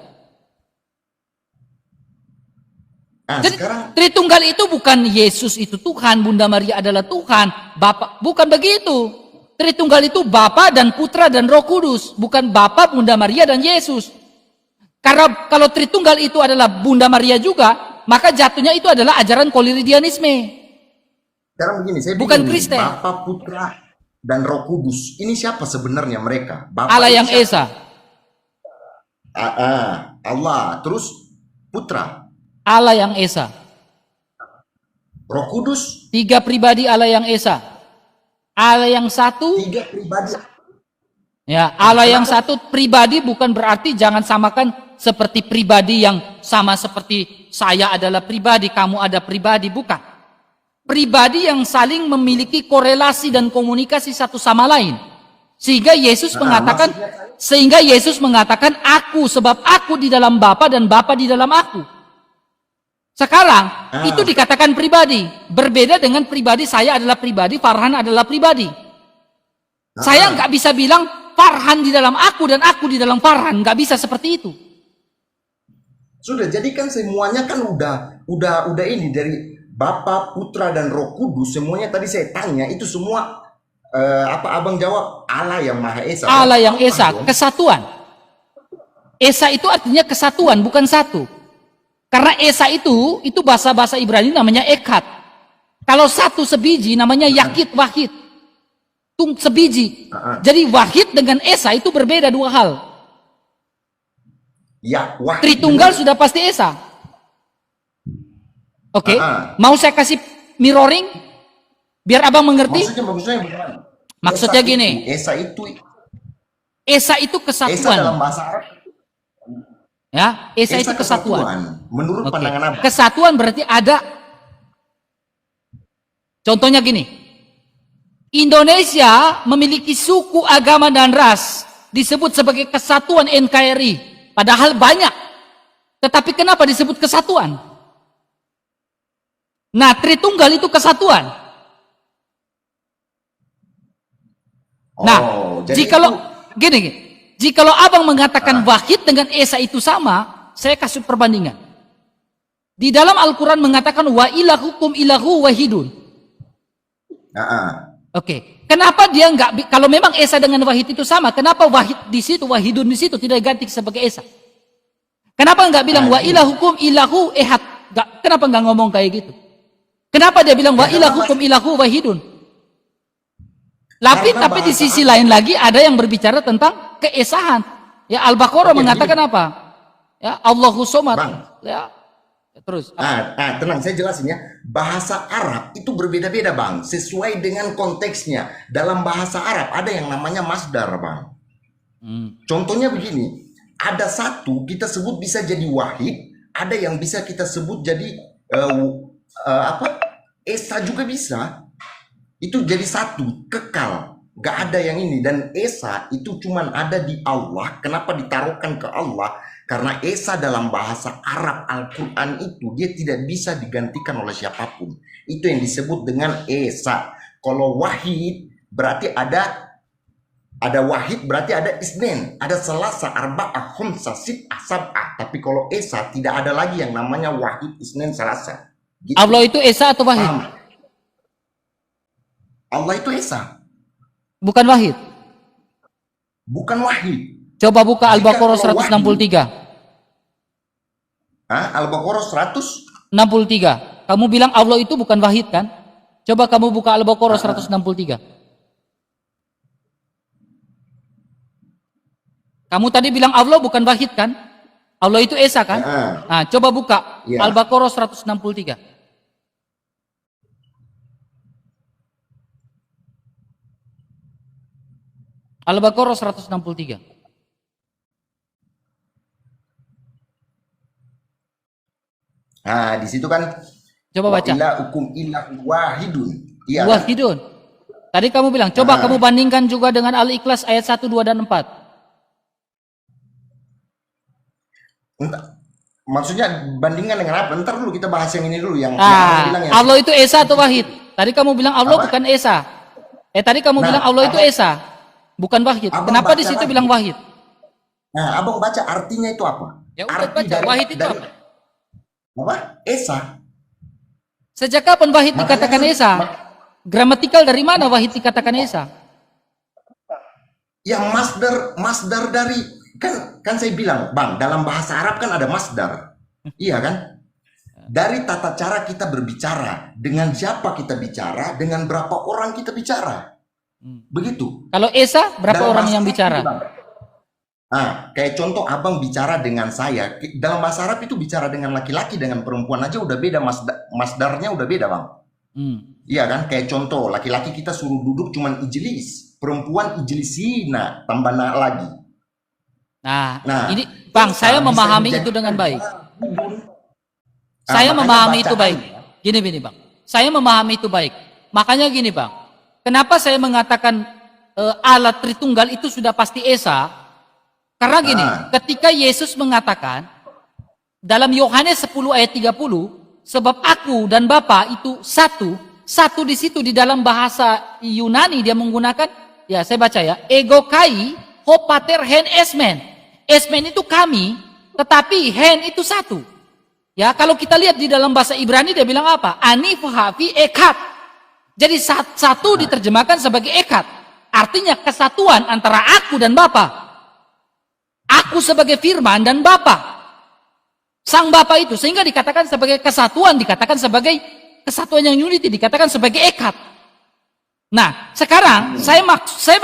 [SPEAKER 2] Jadi Tritunggal itu bukan Yesus itu Tuhan, Bunda Maria adalah Tuhan, Bapa, bukan begitu. Tritunggal itu Bapa dan Putra dan Roh Kudus, bukan Bapa, Bunda Maria dan Yesus. Karena kalau Tritunggal itu adalah Bunda Maria juga, maka jatuhnya itu adalah ajaran Koliridianisme.
[SPEAKER 1] Sekarang begini, saya
[SPEAKER 2] Bukan
[SPEAKER 1] bingung nih,
[SPEAKER 2] Kristen.
[SPEAKER 1] Bapa, Putra, dan Roh Kudus. Ini siapa sebenarnya mereka? Bapa
[SPEAKER 2] Allah
[SPEAKER 1] ini
[SPEAKER 2] yang
[SPEAKER 1] siapa?
[SPEAKER 2] Esa.
[SPEAKER 1] Allah, terus Putra,
[SPEAKER 2] Allah yang Esa.
[SPEAKER 1] Roh Kudus,
[SPEAKER 2] 3 pribadi Allah yang Esa. Allah yang satu,
[SPEAKER 1] 3 pribadi.
[SPEAKER 2] ya, Allah yang satu pribadi bukan berarti jangan samakan seperti pribadi yang sama seperti saya adalah pribadi, kamu ada pribadi, bukan. Pribadi yang saling memiliki korelasi dan komunikasi satu sama lain. Sehingga Yesus mengatakan aku, sebab aku di dalam Bapa dan Bapa di dalam aku. Sekarang itu dikatakan pribadi, berbeda dengan pribadi saya adalah pribadi, Farhan adalah pribadi. Saya nggak bisa bilang Farhan di dalam aku dan aku di dalam Farhan, nggak bisa seperti itu.
[SPEAKER 1] Sudah, jadi kan semuanya kan udah ini dari Bapa, Putra, dan Roh Kudus. Semuanya tadi saya tanya itu semua abang jawab Allah yang Maha Esa.
[SPEAKER 2] Allah yang Esa, kesatuan. Esa itu artinya kesatuan, bukan satu. Karena Esa itu bahasa Ibrani namanya Ekat. Kalau satu sebiji namanya Yakit Wahid. Sebiji. Jadi Wahid dengan Esa itu berbeda dua hal.
[SPEAKER 1] Ya, Wahid
[SPEAKER 2] Tritunggal sudah pasti Esa. Oke, mau saya kasih mirroring biar abang mengerti?
[SPEAKER 1] Maksudnya bagaimana?
[SPEAKER 2] Maksudnya gini.
[SPEAKER 1] Esa itu
[SPEAKER 2] kesatuan.
[SPEAKER 1] Esa dalam bahasa Arab.
[SPEAKER 2] Ya, Esa itu kesatuan.
[SPEAKER 1] Menurut pandangan abang.
[SPEAKER 2] Kesatuan berarti ada. Contohnya gini. Indonesia memiliki suku, agama, dan ras. Disebut sebagai kesatuan NKRI. Padahal banyak. Tetapi kenapa disebut kesatuan? Nah, Tritunggal itu kesatuan. Nah, jikalau abang mengatakan Wahid dengan Esa itu sama, saya kasih perbandingan. Di dalam Al-Quran mengatakan wa ilahukum ilahu wahidun. Oke. Kenapa dia enggak, kalau memang Esa dengan Wahid itu sama, kenapa Wahid di situ, Wahidun di situ tidak ganti sebagai Esa? Kenapa enggak bilang wa ilahukum ilahu ehad? Kenapa enggak ngomong kayak gitu? Kenapa dia bilang wa ilahukum ilahu wahidun? Tapi di sisi lain lagi ada yang berbicara tentang keesahan. Ya, Al-Baqarah mengatakan apa? Ya, Allahu Somad. Ya. Terus.
[SPEAKER 1] Tenang, saya jelasin ya. Bahasa Arab itu berbeda-beda, Bang, sesuai dengan konteksnya. Dalam bahasa Arab ada yang namanya masdar, Bang. Contohnya begini, ada satu kita sebut bisa jadi wahid, ada yang bisa kita sebut jadi Esa juga bisa. Itu jadi satu, kekal, gak ada yang ini. Dan Esa itu cuman ada di Allah. Kenapa ditaruhkan ke Allah? Karena Esa dalam bahasa Arab Al-Quran itu dia tidak bisa digantikan oleh siapapun. Itu yang disebut dengan Esa. Kalau wahid berarti ada wahid berarti ada isnen, ada selasa, arba'ah, khumsah, sit'ah, sab'ah. Tapi kalau Esa tidak ada lagi yang namanya wahid, isnen, selasa. Gitu.
[SPEAKER 2] Allah itu Esa atau Wahid?
[SPEAKER 1] Allah itu Esa.
[SPEAKER 2] Bukan Wahid.
[SPEAKER 1] Bukan Wahid.
[SPEAKER 2] Coba buka Al-Baqarah 163.
[SPEAKER 1] Al-Baqarah
[SPEAKER 2] 163. Kamu bilang Allah itu bukan Wahid kan? Coba kamu buka Al-Baqarah 163. Kamu tadi bilang Allah bukan Wahid kan? Allah itu Esa kan? Nah, coba buka Al-Baqarah 163. Al-Baqarah 163.
[SPEAKER 1] Di situ kan
[SPEAKER 2] coba baca.
[SPEAKER 1] Ilahukum ilahu wahidun. Iya.
[SPEAKER 2] Wahidun. Tadi kamu bilang, coba kamu bandingkan juga dengan Al-Ikhlas ayat 1, 2 dan 4.
[SPEAKER 1] Maksudnya bandingkan dengan apa? Ntar dulu kita bahas yang ini dulu yang
[SPEAKER 2] bilang Allah itu Esa atau Wahid? Tadi kamu bilang Allah bukan Esa. Tadi kamu bilang Allah itu Esa, bukan Wahid. Kenapa di situ bilang Wahid?
[SPEAKER 1] Nah, abang baca artinya itu apa?
[SPEAKER 2] Ya udah baca. Wahid itu apa?
[SPEAKER 1] Esa.
[SPEAKER 2] Sejak kapan Wahid dikatakan Esa? Gramatikal dari mana Wahid dikatakan Esa?
[SPEAKER 1] Yang masdar dari kan saya bilang, Bang, dalam bahasa Arab kan ada masdar. Iya kan? Dari tata cara kita berbicara, dengan siapa kita bicara, dengan berapa orang kita bicara. Begitu.
[SPEAKER 2] Kalau Esa, berapa
[SPEAKER 1] Dalam
[SPEAKER 2] orang
[SPEAKER 1] bahasa
[SPEAKER 2] yang
[SPEAKER 1] Arab
[SPEAKER 2] bicara?
[SPEAKER 1] itu, Bang. Kayak contoh abang bicara dengan saya. Dalam bahasa Arab itu bicara dengan laki-laki, dengan perempuan aja udah beda, masdarnya udah beda, Bang. Iya kan? Kayak contoh, laki-laki kita suruh duduk cuman ijlis, perempuan ijlisina, tambah na lagi.
[SPEAKER 2] Nah, ini Bang, saya memahami itu dengan baik. Saya memahami itu baik. Gini Bang. Saya memahami itu baik. Makanya gini Bang. Kenapa saya mengatakan alat Tritunggal itu sudah pasti Esa? Karena gini, ketika Yesus mengatakan dalam Yohanes 10 ayat 30, sebab aku dan Bapa itu satu. Satu di situ di dalam bahasa Yunani dia menggunakan, ya saya baca ya, ego kai ho pater hen esmen. Esmen itu kami, tetapi hen itu satu. Ya, kalau kita lihat di dalam bahasa Ibrani dia bilang apa? Ani fahavi ekat. Jadi satu diterjemahkan sebagai ekat. Artinya kesatuan antara aku dan Bapa. Aku sebagai firman dan Bapa. Sang Bapa itu sehingga dikatakan sebagai kesatuan, dikatakan sebagai kesatuan yang unity, dikatakan sebagai ekat. Nah, sekarang saya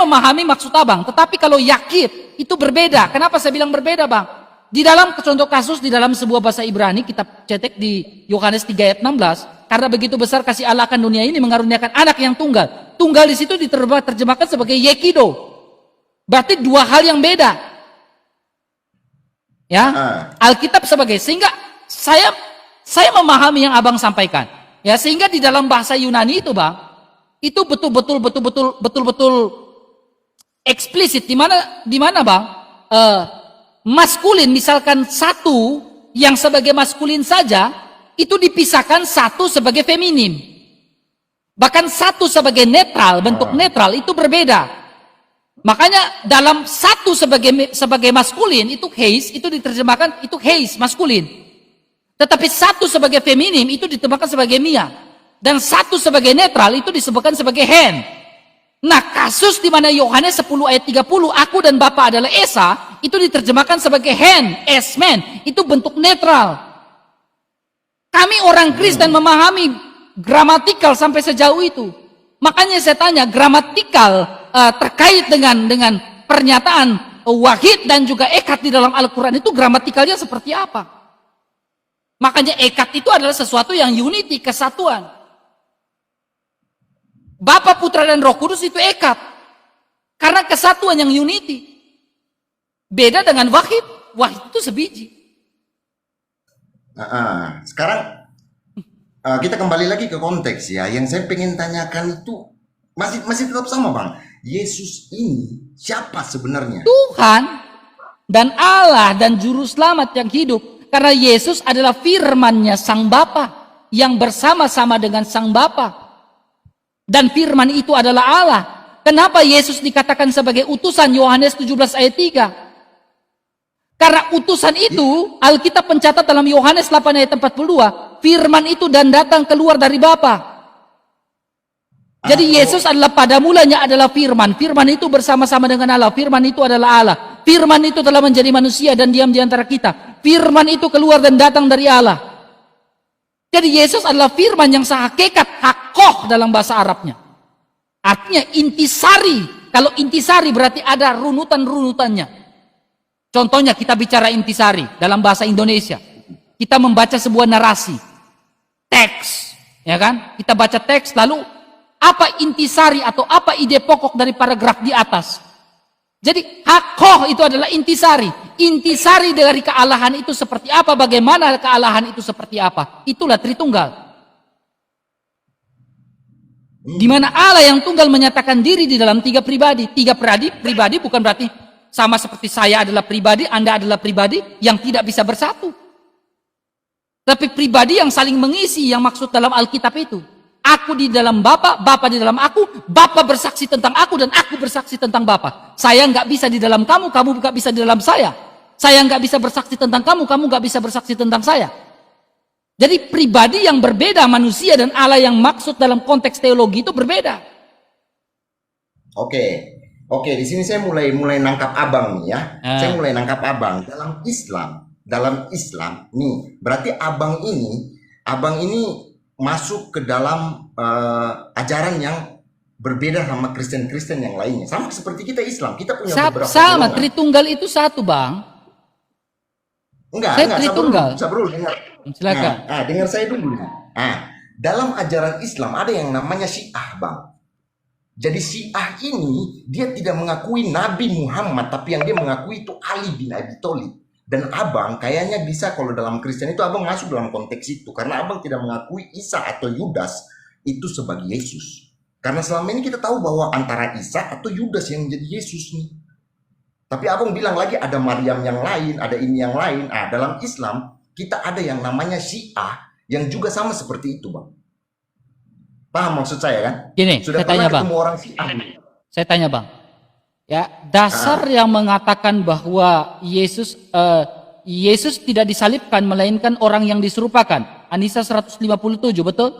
[SPEAKER 2] memahami maksud Abang, tetapi kalau yakit itu berbeda. Kenapa saya bilang berbeda, Bang? Di dalam contoh kasus di dalam sebuah bahasa Ibrani kita cetek di Yohanes 3 ayat 16, karena begitu besar kasih Allah akan dunia ini mengaruniakan anak yang tunggal. Tunggal di situ diterjemahkan sebagai yekido. Berarti dua hal yang beda. Ya, Alkitab sebagai, sehingga saya memahami yang Abang sampaikan. Ya, sehingga di dalam bahasa Yunani itu, Bang, itu betul-betul eksplisit di mana Bang? Maskulin misalkan satu yang sebagai maskulin saja itu dipisahkan satu sebagai feminim. Bahkan satu sebagai netral, bentuk netral itu berbeda. Makanya dalam satu sebagai maskulin itu heis, itu diterjemahkan itu heis maskulin. Tetapi satu sebagai feminim itu diterjemahkan sebagai mia. Dan satu sebagai netral itu disebutkan sebagai hen. Nah, kasus di mana Yohanes 10 ayat 30 aku dan Bapa adalah Esa itu diterjemahkan sebagai hen, esmen, itu bentuk netral. Kami orang Kristen memahami gramatikal sampai sejauh itu. Makanya saya tanya, gramatikal terkait dengan pernyataan wahid dan juga ekat di dalam Al-Quran itu gramatikalnya seperti apa? Makanya ekat itu adalah sesuatu yang unity, kesatuan. Bapa, Putra, dan Roh Kudus itu ekat. Karena kesatuan yang unity. Beda dengan wahid. Wahid itu sebiji.
[SPEAKER 1] Sekarang kita kembali lagi ke konteks ya. Yang saya pengen tanyakan itu masih tetap sama, Bang. Yesus ini siapa sebenarnya?
[SPEAKER 2] Tuhan dan Allah dan Juru Selamat yang hidup. Karena Yesus adalah firman-Nya Sang Bapa yang bersama-sama dengan Sang Bapa. Dan firman itu adalah Allah. Kenapa Yesus dikatakan sebagai utusan? Yohanes 17 ayat 3. Karena utusan itu, Alkitab mencatat dalam Yohanes 8 ayat 42, firman itu dan datang keluar dari Bapa. Jadi Yesus adalah pada mulanya adalah firman. Firman itu bersama-sama dengan Allah. Firman itu adalah Allah. Firman itu telah menjadi manusia dan diam di antara kita. Firman itu keluar dan datang dari Allah. Jadi Yesus adalah firman yang sehakikat, hakoh dalam bahasa Arabnya. Artinya intisari. Kalau intisari berarti ada runutan-runutannya. Contohnya kita bicara intisari dalam bahasa Indonesia. Kita membaca sebuah narasi. Teks. Ya kan? Kita baca teks lalu apa intisari atau apa ide pokok dari paragraf di atas. Jadi hakoh itu adalah intisari. Intisari dari kealahan itu seperti apa, bagaimana kealahan itu seperti apa. Itulah Tritunggal. Di mana Allah yang tunggal menyatakan diri di dalam tiga pribadi. Tiga pribadi bukan berarti sama seperti saya adalah pribadi, Anda adalah pribadi yang tidak bisa bersatu. Tapi pribadi yang saling mengisi yang maksud dalam Alkitab itu. Aku di dalam Bapa, Bapa di dalam aku, Bapa bersaksi tentang aku dan aku bersaksi tentang Bapa. Saya nggak bisa di dalam kamu, kamu nggak bisa di dalam saya. Saya nggak bisa bersaksi tentang kamu, kamu nggak bisa bersaksi tentang saya. Jadi pribadi yang berbeda manusia dan Allah yang maksud dalam konteks teologi itu berbeda.
[SPEAKER 1] Oke, di sini saya mulai nangkap abang nih ya. Saya mulai nangkap abang dalam Islam nih. Berarti abang ini abang ini masuk ke dalam ajaran yang berbeda sama Kristen-Kristen yang lainnya. Sama seperti kita Islam, kita punya beberapa
[SPEAKER 2] Sama,
[SPEAKER 1] golongan.
[SPEAKER 2] Tritunggal itu satu, Bang. Saya
[SPEAKER 1] Enggak,
[SPEAKER 2] Tritunggal.
[SPEAKER 1] Sabrul, dengar.
[SPEAKER 2] Silakan.
[SPEAKER 1] Dengar saya dulu. Dalam ajaran Islam ada yang namanya Syiah, Bang. Jadi Syiah ini dia tidak mengakui Nabi Muhammad, tapi yang dia mengakui itu Ali bin Abi Thalib. Dan abang kayaknya bisa, kalau dalam Kristen itu abang masuk dalam konteks itu, karena abang tidak mengakui Isa atau Yudas itu sebagai Yesus. Karena selama ini kita tahu bahwa antara Isa atau Yudas yang menjadi Yesus nih. Tapi abang bilang lagi ada Maryam yang lain, ada ini yang lain. Dalam Islam kita ada yang namanya Syiah yang juga sama seperti itu, Bang. Paham maksud saya kan?
[SPEAKER 2] Gini,
[SPEAKER 1] Sudah
[SPEAKER 2] saya
[SPEAKER 1] pernah
[SPEAKER 2] tanya, Bang.
[SPEAKER 1] ketemu orang Syiah?
[SPEAKER 2] Saya tanya, Bang. Ya, dasar yang mengatakan bahwa Yesus tidak disalibkan melainkan orang yang diserupakan. An-Nisa 157, betul?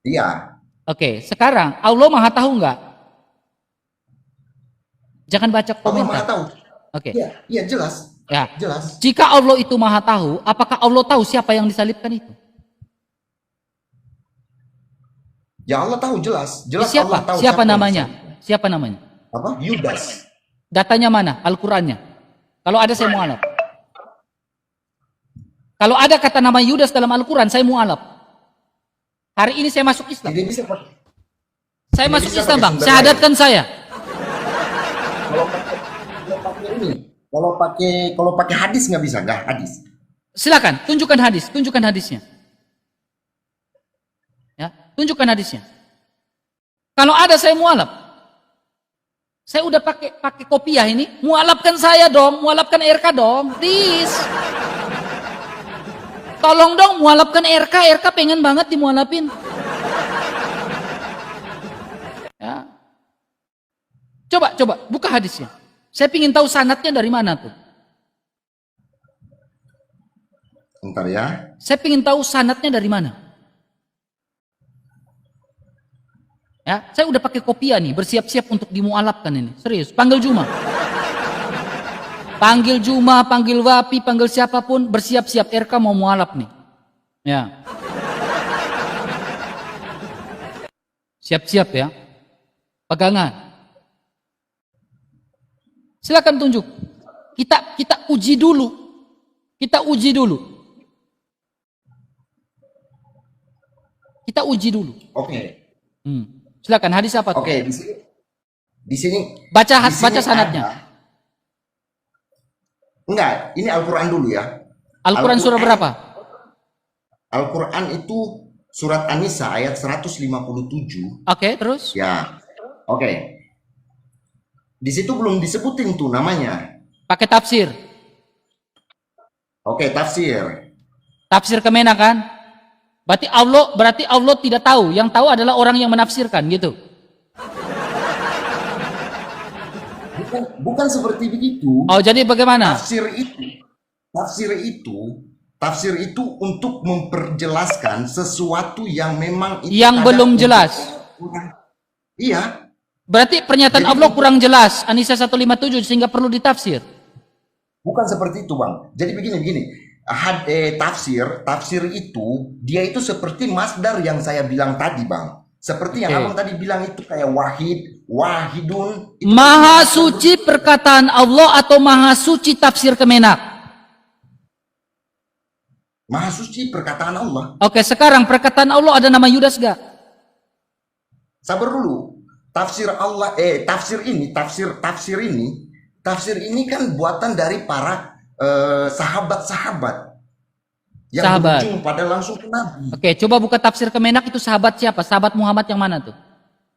[SPEAKER 1] Iya.
[SPEAKER 2] Oke, sekarang Allah Maha tahu nggak? Jangan baca
[SPEAKER 1] Allah
[SPEAKER 2] komentar.
[SPEAKER 1] Maha tahu.
[SPEAKER 2] Oke.
[SPEAKER 1] Iya, jelas.
[SPEAKER 2] Ya.
[SPEAKER 1] Jelas.
[SPEAKER 2] Jika Allah itu Maha tahu, apakah Allah tahu siapa yang disalibkan itu?
[SPEAKER 1] Ya Allah tahu jelas. Jelas
[SPEAKER 2] Siapa?
[SPEAKER 1] Allah tahu
[SPEAKER 2] Siapa
[SPEAKER 1] yang
[SPEAKER 2] namanya?
[SPEAKER 1] disalibkan.
[SPEAKER 2] Siapa namanya?
[SPEAKER 1] Apa? Yudas.
[SPEAKER 2] Datanya mana? Al-Qur'annya. Kalau ada saya mualaf. Kalau ada kata nama Yudas dalam Al-Qur'an, saya mualaf. Hari ini saya masuk Islam.
[SPEAKER 1] Tidak bisa pakai.
[SPEAKER 2] Saya
[SPEAKER 1] Tidak
[SPEAKER 2] masuk
[SPEAKER 1] bisa
[SPEAKER 2] Islam,
[SPEAKER 1] pakai
[SPEAKER 2] Bang.
[SPEAKER 1] sumber
[SPEAKER 2] Syahadatkan saya.
[SPEAKER 1] Kalau pakai hadis nggak bisa, nggak hadis.
[SPEAKER 2] Silakan, tunjukkan hadisnya. Ya, tunjukkan hadisnya. Kalau ada saya mualaf. Saya udah pakai kopiah ini, mualafkan saya dong, mualafkan RK dong, please. Tolong dong mualafkan RK pengen banget dimualafin. Ya. Coba buka hadisnya. Saya ingin tahu sanadnya dari mana tuh.
[SPEAKER 1] Bentar ya.
[SPEAKER 2] Saya ingin tahu sanadnya dari mana. Ya, saya udah pakai kopiah nih, bersiap-siap untuk dimualafkan ini. Serius, panggil Juma. Panggil Juma, panggil Wapi, panggil siapapun, bersiap-siap RK mau mualaf nih. Ya. Siap-siap ya. Pegangan. Silakan tunjuk. Kita uji dulu. Kita uji dulu.
[SPEAKER 1] Oke.
[SPEAKER 2] Silakan, hadis apa tuh?
[SPEAKER 1] Oke, di sini
[SPEAKER 2] Baca
[SPEAKER 1] di sini
[SPEAKER 2] sanadnya.
[SPEAKER 1] Enggak, ini Al-Qur'an dulu ya.
[SPEAKER 2] Al-Quran surah berapa?
[SPEAKER 1] Al-Qur'an itu surat An-Nisa ayat 157.
[SPEAKER 2] Oke, terus?
[SPEAKER 1] Ya. Oke. Di situ belum disebutin tuh namanya.
[SPEAKER 2] Pakai tafsir.
[SPEAKER 1] Oke, tafsir.
[SPEAKER 2] Tafsir Kemenak kan? Berarti Allah tidak tahu. Yang tahu adalah orang yang menafsirkan gitu.
[SPEAKER 1] Bukan seperti begitu.
[SPEAKER 2] Oh, jadi bagaimana?
[SPEAKER 1] Tafsir itu untuk memperjelaskan sesuatu yang memang itu
[SPEAKER 2] Yang belum jelas.
[SPEAKER 1] Iya.
[SPEAKER 2] Berarti pernyataan
[SPEAKER 1] Jadi
[SPEAKER 2] Allah kurang jelas. An-Nisa 157 sehingga perlu ditafsir.
[SPEAKER 1] Bukan seperti itu, Bang. Jadi begini. Tafsir itu dia itu seperti masdar yang saya bilang tadi, Bang. Seperti yang abang tadi bilang itu kayak wahidun.
[SPEAKER 2] Maha suci perkataan Allah atau maha suci tafsir Kemenak?
[SPEAKER 1] Maha suci perkataan Allah.
[SPEAKER 2] Oke, sekarang perkataan Allah ada nama Yudas gak?
[SPEAKER 1] Sabar dulu. Tafsir ini kan buatan dari para sahabat-sahabat yang berujung pada langsung ke Nabi.
[SPEAKER 2] Oke, coba buka tafsir Kemenak, itu sahabat siapa? Sahabat Muhammad yang mana tuh?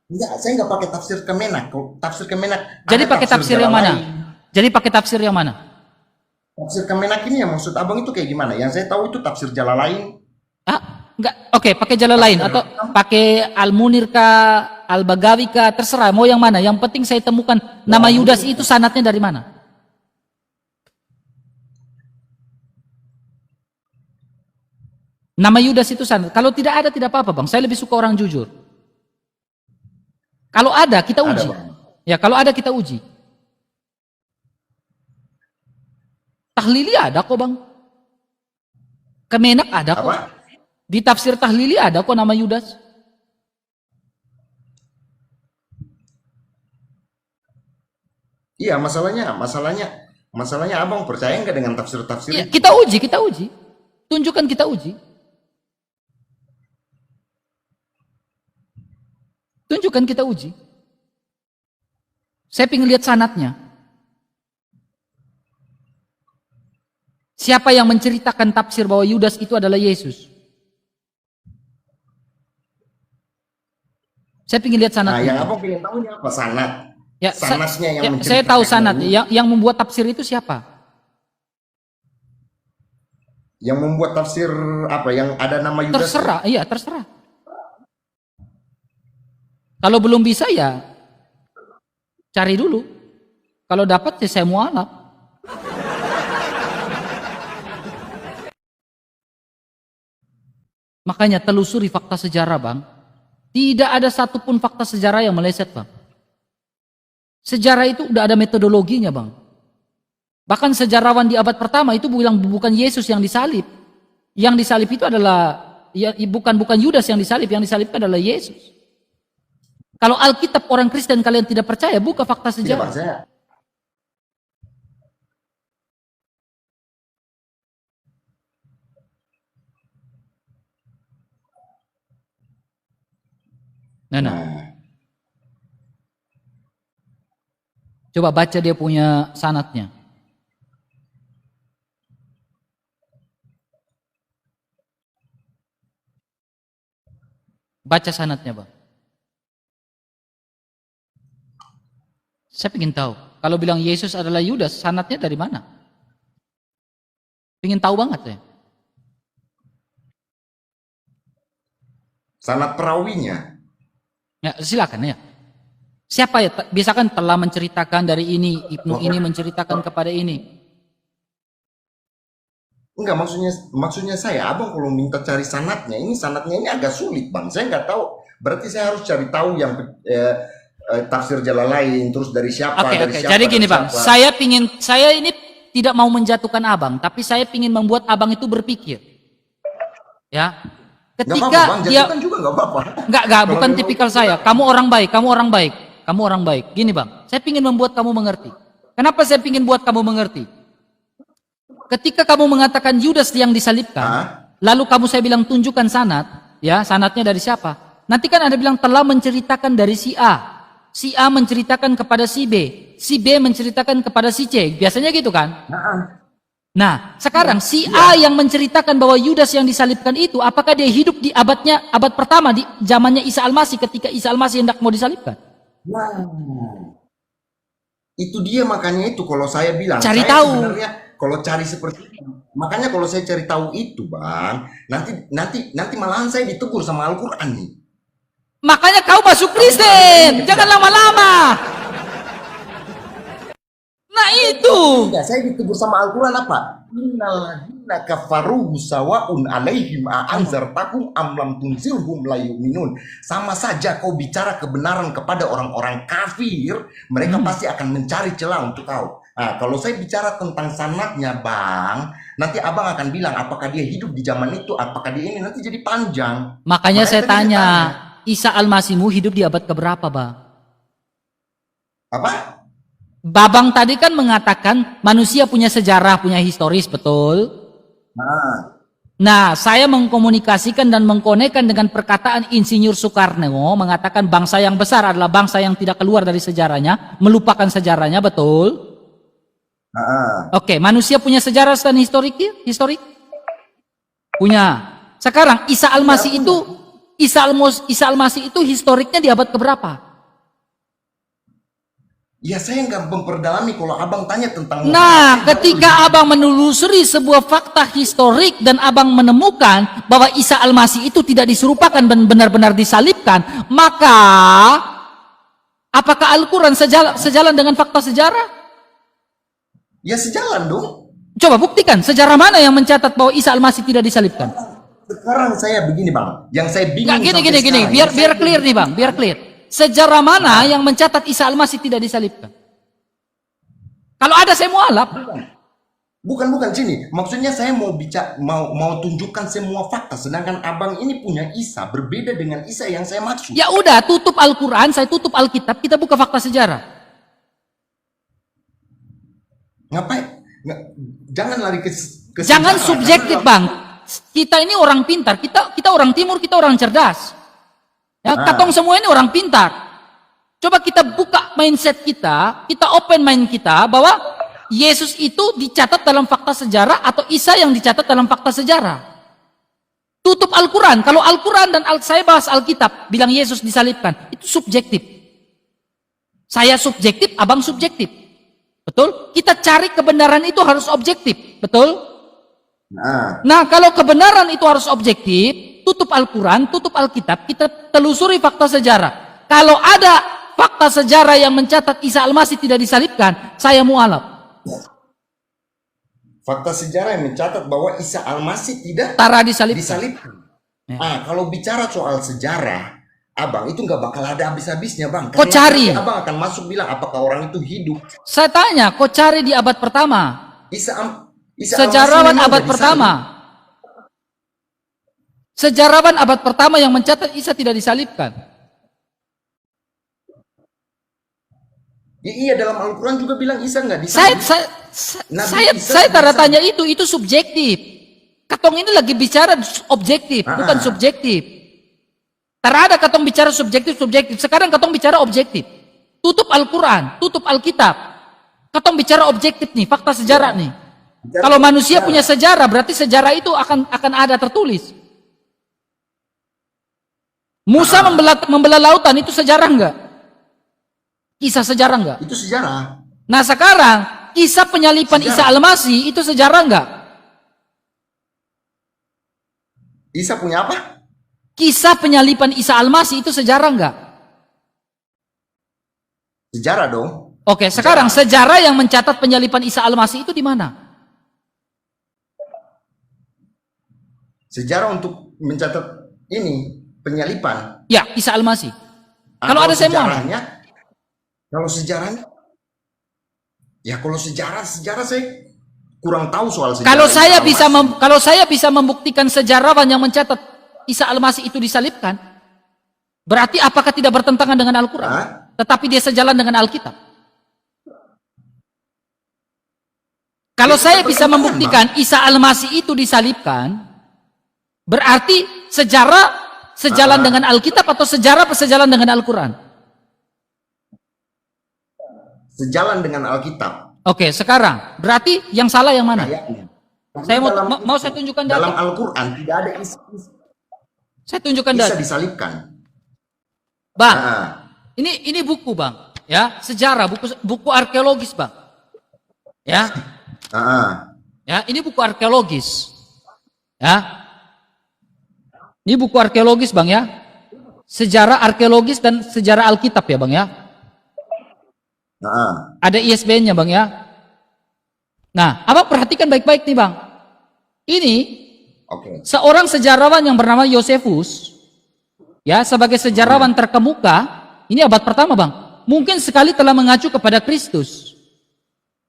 [SPEAKER 1] Enggak, saya nggak pakai tafsir Kemenak. Tafsir Kemenak.
[SPEAKER 2] Jadi pakai tafsir yang mana? Jadi pakai tafsir yang mana?
[SPEAKER 1] Tafsir Kemenak ini yang maksud abang itu kayak gimana? Yang saya tahu itu tafsir Jalalain.
[SPEAKER 2] Enggak. Oke, pakai Jalalain atau pakai Al-Munir kah, Al-Bagawi kah, terserah mau yang mana. Yang penting saya temukan nama Yudas itu sanadnya dari mana? Nama Yudas itu sanad. Kalau tidak ada tidak apa-apa, Bang. Saya lebih suka orang jujur. Kalau ada kita uji. Ya, kalau ada kita uji. Tahlili ada kok, Bang. Kemenak ada kok. Di tafsir Tahlili ada kok nama Yudas.
[SPEAKER 1] Iya, masalahnya abang percaya nggak dengan tafsir-tafsir
[SPEAKER 2] Ya,
[SPEAKER 1] itu?
[SPEAKER 2] kita uji. Tunjukkan kita uji. Tunjukkan kita uji. Saya ingin lihat sanatnya. Siapa yang menceritakan tafsir bahwa Yudas itu adalah Yesus? Saya ingin lihat
[SPEAKER 1] Nah, yang
[SPEAKER 2] sanatnya.
[SPEAKER 1] abang pengen tahu ini apa? Sanat.
[SPEAKER 2] Ya,
[SPEAKER 1] Sanatnya yang
[SPEAKER 2] saya tahu
[SPEAKER 1] menceritakan
[SPEAKER 2] sanat.
[SPEAKER 1] ini.
[SPEAKER 2] Yang membuat tafsir itu siapa?
[SPEAKER 1] Yang membuat tafsir apa? Yang ada nama Yudas?
[SPEAKER 2] Terserah, iya terserah. Kalau belum bisa ya cari dulu. Kalau dapat ya saya mualaf. Makanya telusuri fakta sejarah, Bang. Tidak ada satupun fakta sejarah yang meleset, Bang. Sejarah itu udah ada metodologinya, Bang. Bahkan sejarawan di abad pertama itu bilang bukan Yesus yang disalib. Yang disalib itu adalah ya, bukan Yudas yang disalibkan adalah Yesus. Kalau Alkitab orang Kristen kalian tidak percaya, buka fakta
[SPEAKER 1] Tidak,
[SPEAKER 2] sejarah.
[SPEAKER 1] Bang, saya.
[SPEAKER 2] Nah.
[SPEAKER 1] Nah,
[SPEAKER 2] Coba baca dia punya sanatnya. Baca sanatnya, Bang. Saya ingin tahu. Kalau bilang Yesus adalah Yudas, sanatnya dari mana? Ingin tahu banget saya.
[SPEAKER 1] sanat perawinya.
[SPEAKER 2] Ya, silakan ya. Siapa ya? Biasakan telah menceritakan dari ini, Ibnu ini menceritakan kepada ini.
[SPEAKER 1] Enggak, maksudnya saya, abang kalau minta cari sanatnya ini agak sulit, Bang. Saya nggak tahu. Berarti saya harus cari tahu yang tafsir Jalalain, terus dari siapa, dari
[SPEAKER 2] Oke.
[SPEAKER 1] siapa.
[SPEAKER 2] Jadi gini,
[SPEAKER 1] dari
[SPEAKER 2] Bang.
[SPEAKER 1] siapa.
[SPEAKER 2] Saya ini tidak mau menjatuhkan abang, tapi saya ingin membuat abang itu berpikir. Ya.
[SPEAKER 1] Nggak
[SPEAKER 2] Ketika
[SPEAKER 1] apa-apa, Bang.
[SPEAKER 2] dia
[SPEAKER 1] Jatuhkan juga nggak apa-apa.
[SPEAKER 2] Enggak,
[SPEAKER 1] Kalau
[SPEAKER 2] bukan
[SPEAKER 1] memang-
[SPEAKER 2] tipikal saya. Kamu orang baik. Gini, Bang. Saya ingin membuat kamu mengerti. Kenapa saya ingin buat kamu mengerti? Ketika kamu mengatakan Yudas yang disalibkan, lalu saya bilang tunjukkan sanad, ya, sanadnya dari siapa? Nanti kan Anda bilang telah menceritakan dari si A. Si A menceritakan kepada si B. Si B menceritakan kepada si C. Biasanya gitu kan? Nah, sekarang si A yang menceritakan bahwa Yudas yang disalibkan itu, apakah dia hidup di abad pertama, di zamannya Isa Al-Masih, ketika Isa Al-Masih hendak mau disalibkan?
[SPEAKER 1] Nah, itu dia, makanya itu kalau saya bilang,
[SPEAKER 2] Cari
[SPEAKER 1] saya
[SPEAKER 2] tahu.
[SPEAKER 1] sebenarnya kalau cari seperti itu, makanya kalau saya cari tahu itu, Bang, nanti malahan saya ditegur sama Al-Qur'an nih.
[SPEAKER 2] Makanya kau masuk Kristen, jangan lama-lama. Nah itu.
[SPEAKER 1] Enggak, saya ditegur sama Al-Quran apa? Innalladzina kafaru sawa'un alaihim a'anzartakum am lam tunzirhum la yu'minun. Sama saja kau bicara kebenaran kepada orang-orang kafir, mereka pasti akan mencari celah untuk kau. Nah, kalau saya bicara tentang sanadnya, Bang, nanti abang akan bilang apakah dia hidup di zaman itu, apakah dia ini, nanti jadi panjang.
[SPEAKER 2] Makanya saya
[SPEAKER 1] tadi
[SPEAKER 2] tanya, Isa Al-Masihmu hidup di abad keberapa, Bang?
[SPEAKER 1] Apa?
[SPEAKER 2] Babang tadi kan mengatakan manusia punya sejarah, punya historis, betul? Nah, saya mengkomunikasikan dan mengkonekkan dengan perkataan Insinyur Soekarno mengatakan bangsa yang besar adalah bangsa yang tidak keluar dari sejarahnya, melupakan sejarahnya, betul? Oke, manusia punya sejarah dan historik? Punya. Sekarang Isa Al-Masih itu historiknya di abad keberapa?
[SPEAKER 1] Ya saya nggak memperdalami kalau abang tanya tentang.
[SPEAKER 2] Nah, ketika abang menelusuri sebuah fakta historik dan abang menemukan bahwa Isa Al-Masih itu tidak diserupakan dan benar-benar disalibkan, maka apakah Al-Quran sejalan dengan fakta sejarah?
[SPEAKER 1] Ya sejalan dong.
[SPEAKER 2] Coba buktikan, sejarah mana yang mencatat bahwa Isa Al-Masih tidak disalibkan?
[SPEAKER 1] Sekarang saya begini, Bang, yang saya bingung.
[SPEAKER 2] Nggak, gini, biar clear nih, Bang, biar clear. Sejarah mana yang mencatat Isa Al-Masih tidak disalibkan? Kalau ada saya mualaf.
[SPEAKER 1] Bukan sini. Maksudnya saya mau mau tunjukkan semua fakta. Sedangkan abang ini punya Isa berbeda dengan Isa yang saya maksud.
[SPEAKER 2] Ya udah, tutup Al-Quran, saya tutup Alkitab, kita buka fakta sejarah.
[SPEAKER 1] Ngapain? Jangan lari ke
[SPEAKER 2] Jangan
[SPEAKER 1] sejarah,
[SPEAKER 2] subjektif bang. Kita ini orang pintar, kita orang timur, kita orang cerdas. Ya, katong semua ini orang pintar. Coba kita buka mindset kita open mind kita bahwa Yesus itu dicatat dalam fakta sejarah atau Isa yang dicatat dalam fakta sejarah. Tutup Al-Quran. Kalau Al-Quran dan saya bahas Alkitab, bilang Yesus disalibkan, itu subjektif. Saya subjektif, abang subjektif. Betul? Kita cari kebenaran itu harus objektif. Betul? Nah, kalau kebenaran itu harus objektif, tutup Al-Quran, tutup Alkitab, kita telusuri fakta sejarah. Kalau ada fakta sejarah yang mencatat Isa Al-Masih tidak disalibkan, saya mualaf.
[SPEAKER 1] Fakta sejarah yang mencatat bahwa Isa Al-Masih tidak disalibkan. Kalau bicara soal sejarah, abang itu nggak bakal ada habis-habisnya bang.
[SPEAKER 2] Kau cari.
[SPEAKER 1] Abang akan masuk bilang apakah orang itu hidup.
[SPEAKER 2] Saya tanya, kau cari di abad pertama. Sejarawan abad pertama. Sejarawan abad pertama yang mencatat Isa tidak disalibkan.
[SPEAKER 1] Ya, iya, dalam Al-Quran juga bilang Isa nggak disalibkan.
[SPEAKER 2] Saya tanda tanya itu subjektif. Katong ini lagi bicara objektif, bukan subjektif. Terada katong bicara subjektif. Sekarang katong bicara objektif. Tutup Al-Quran, tutup Alkitab. Katong bicara objektif nih, fakta sejarah nih. Kalau manusia punya sejarah, berarti sejarah itu akan ada tertulis. Musa membelah lautan, itu sejarah enggak? Kisah sejarah enggak?
[SPEAKER 1] Itu sejarah.
[SPEAKER 2] Nah sekarang, kisah penyalipan Isa Al-Masih, itu sejarah enggak?
[SPEAKER 1] Isa punya apa?
[SPEAKER 2] Kisah penyalipan Isa Al-Masih, itu sejarah enggak?
[SPEAKER 1] Sejarah dong.
[SPEAKER 2] Oke, sekarang sejarah yang mencatat penyalipan Isa Al-Masih itu di mana?
[SPEAKER 1] Sejarah untuk mencatat ini penyalipan.
[SPEAKER 2] Ya, Isa Al-Masih. Kalau ada saya mau.
[SPEAKER 1] Kalau sejarahnya, ya kalau sejarah saya kurang tahu soal sejarah.
[SPEAKER 2] Kalau saya bisa membuktikan sejarawan yang mencatat Isa Al-Masih itu disalibkan, berarti apakah tidak bertentangan dengan Al-Quran? Tetapi dia sejalan dengan Alkitab. Kalau saya bisa membuktikan Isa Al-Masih itu disalibkan, berarti sejarah sejalan dengan Alkitab atau sejarah sejalan dengan Al-Quran?
[SPEAKER 1] Sejalan dengan Alkitab.
[SPEAKER 2] Oke, sekarang berarti yang salah yang mana? Saya mau saya tunjukkan data.
[SPEAKER 1] Dalam Al-Quran tidak ada Isa.
[SPEAKER 2] Saya tunjukkan data.
[SPEAKER 1] Bisa disalibkan.
[SPEAKER 2] Bang, ini buku bang, ya sejarah, buku arkeologis bang, ya, ya ini buku arkeologis, ya, ini buku arkeologis bang ya, sejarah arkeologis dan sejarah Alkitab ya bang ya. Ada ISBN-nya bang ya. Nah, abang perhatikan baik-baik nih bang. Ini seorang sejarawan yang bernama Yosefus, ya sebagai sejarawan terkemuka, ini abad pertama bang. Mungkin sekali telah mengacu kepada Kristus.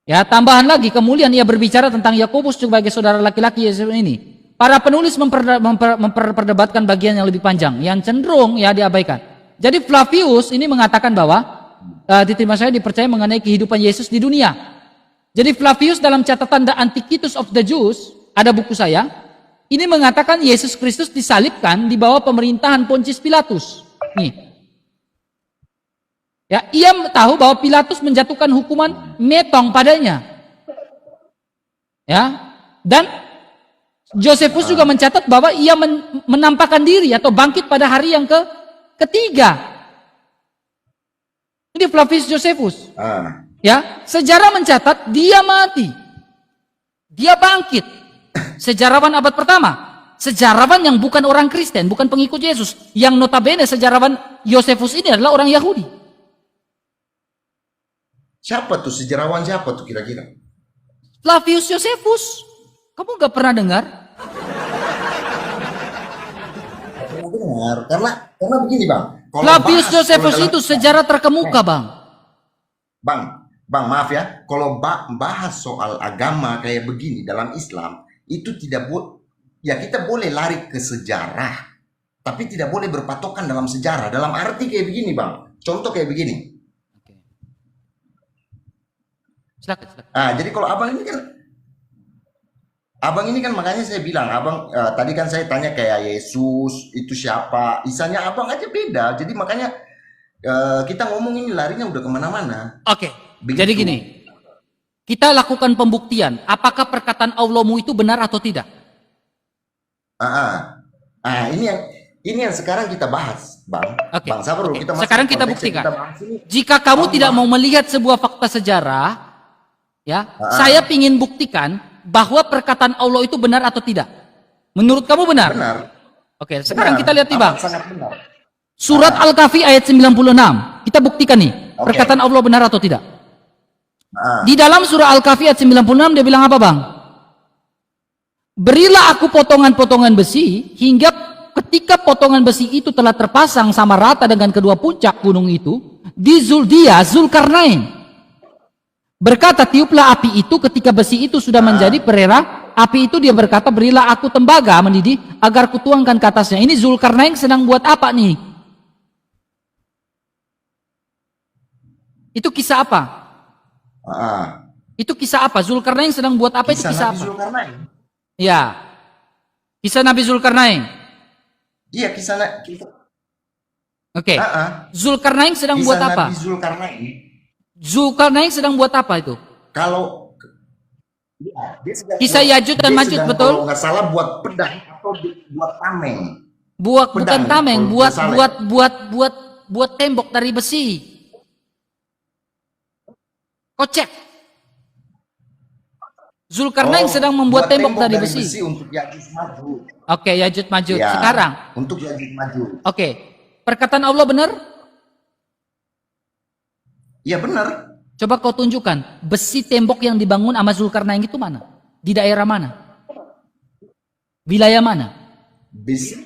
[SPEAKER 2] Ya, tambahan lagi kemudian ia berbicara tentang Yakobus sebagai saudara laki-laki Yesus ini. Para penulis memperdebatkan bagian yang lebih panjang, yang cenderung ya diabaikan. Jadi Flavius ini mengatakan bahwa diterima saya dipercaya mengenai kehidupan Yesus di dunia. Jadi Flavius dalam catatan The Antiquities of the Jews, ada buku saya, ini mengatakan Yesus Kristus disalibkan di bawah pemerintahan Pontius Pilatus. Nih. Ya, ia tahu bahwa Pilatus menjatuhkan hukuman metong padanya. Ya. Dan Josephus juga mencatat bahwa ia menampakkan diri atau bangkit pada hari yang ketiga. Ini Flavius Josephus. Ya, sejarah mencatat dia mati. Dia bangkit. Sejarawan abad pertama. Sejarawan yang bukan orang Kristen, bukan pengikut Yesus. Yang notabene sejarawan Josephus ini adalah orang Yahudi.
[SPEAKER 1] Siapa tuh sejarawan, siapa tuh kira-kira?
[SPEAKER 2] Flavius Josephus. Kamu gak pernah dengar?
[SPEAKER 1] Dengar, karena begini bang.
[SPEAKER 2] Flavius Josephus itu sejarah terkemuka bang.
[SPEAKER 1] Bang, Bang, maaf ya, kalau bahas soal agama kayak begini dalam Islam, itu tidak ya kita boleh lari ke sejarah, tapi tidak boleh berpatokan dalam sejarah. Dalam arti kayak begini, Bang. Contoh kayak begini.
[SPEAKER 2] Oke. Silakan, silakan.
[SPEAKER 1] Jadi kalau abang ini kan makanya saya bilang, abang tadi kan saya tanya kayak Yesus itu siapa, Isanya abang aja beda. Jadi makanya kita ngomong ini larinya udah kemana-mana.
[SPEAKER 2] Oke.
[SPEAKER 1] Begitu.
[SPEAKER 2] Jadi gini, kita lakukan pembuktian. Apakah perkataan Allahmu itu benar atau tidak?
[SPEAKER 1] Ini yang sekarang kita bahas, Bang.
[SPEAKER 2] Oke.
[SPEAKER 1] Bang, sabar dulu, kita masuk
[SPEAKER 2] Sekarang
[SPEAKER 1] ke
[SPEAKER 2] kita
[SPEAKER 1] konteks yang
[SPEAKER 2] buktikan.
[SPEAKER 1] bahas ini.
[SPEAKER 2] Jika kamu
[SPEAKER 1] Allah.
[SPEAKER 2] tidak mau melihat sebuah fakta sejarah, ya, saya ingin buktikan bahwa perkataan Allah itu benar atau tidak. Menurut kamu benar?
[SPEAKER 1] Benar.
[SPEAKER 2] Oke, sekarang
[SPEAKER 1] Benar.
[SPEAKER 2] kita lihat nih, Bang.
[SPEAKER 1] Sangat benar.
[SPEAKER 2] Surat Al-Kahfi ayat 96. Kita buktikan nih,
[SPEAKER 1] Oke.
[SPEAKER 2] perkataan Allah benar atau tidak. Di dalam surah Al-Kahfi ayat 96 dia bilang apa, Bang? Berilah aku potongan-potongan besi hingga ketika potongan besi itu telah terpasang sama rata dengan kedua puncak gunung itu, di Zulkarnain berkata, tiuplah api itu. Ketika besi itu sudah menjadi perera api itu, dia berkata, berilah aku tembaga mendidih agar kutuangkan ke atasnya. Ini Zulkarnain sedang buat apa nih? Itu kisah apa? Itu kisah apa? Zulkarnain sedang buat apa? Itu kisah
[SPEAKER 1] Nabi
[SPEAKER 2] apa?
[SPEAKER 1] Zulkarnain.
[SPEAKER 2] Ya, kisah Nabi Zulkarnain.
[SPEAKER 1] Iya, kisah
[SPEAKER 2] Oke. Zulkarnain sedang buat apa?
[SPEAKER 1] Nabi Zulkarnain.
[SPEAKER 2] Zulkarnain sedang buat apa itu?
[SPEAKER 1] Kalau
[SPEAKER 2] Kisah Yajud dan Majud, betul?
[SPEAKER 1] Kalau nggak salah buat pedang atau buat tameng.
[SPEAKER 2] Bukan
[SPEAKER 1] Pedang,
[SPEAKER 2] tameng,
[SPEAKER 1] kalau
[SPEAKER 2] buat
[SPEAKER 1] nggak salah.
[SPEAKER 2] buat tembok dari besi. Kocek. Zulkarnain sedang membuat
[SPEAKER 1] buat
[SPEAKER 2] tembok dari besi.
[SPEAKER 1] Untuk Yajud Majud.
[SPEAKER 2] Oke, Yajud Majud.
[SPEAKER 1] Ya,
[SPEAKER 2] Sekarang.
[SPEAKER 1] Untuk Yajud Majud.
[SPEAKER 2] Oke. Perkataan Allah benar?
[SPEAKER 1] Iya benar.
[SPEAKER 2] Coba kau tunjukkan besi tembok yang dibangun sama Zulkarnain itu mana? Di daerah mana? Wilayah mana?
[SPEAKER 1] Besi.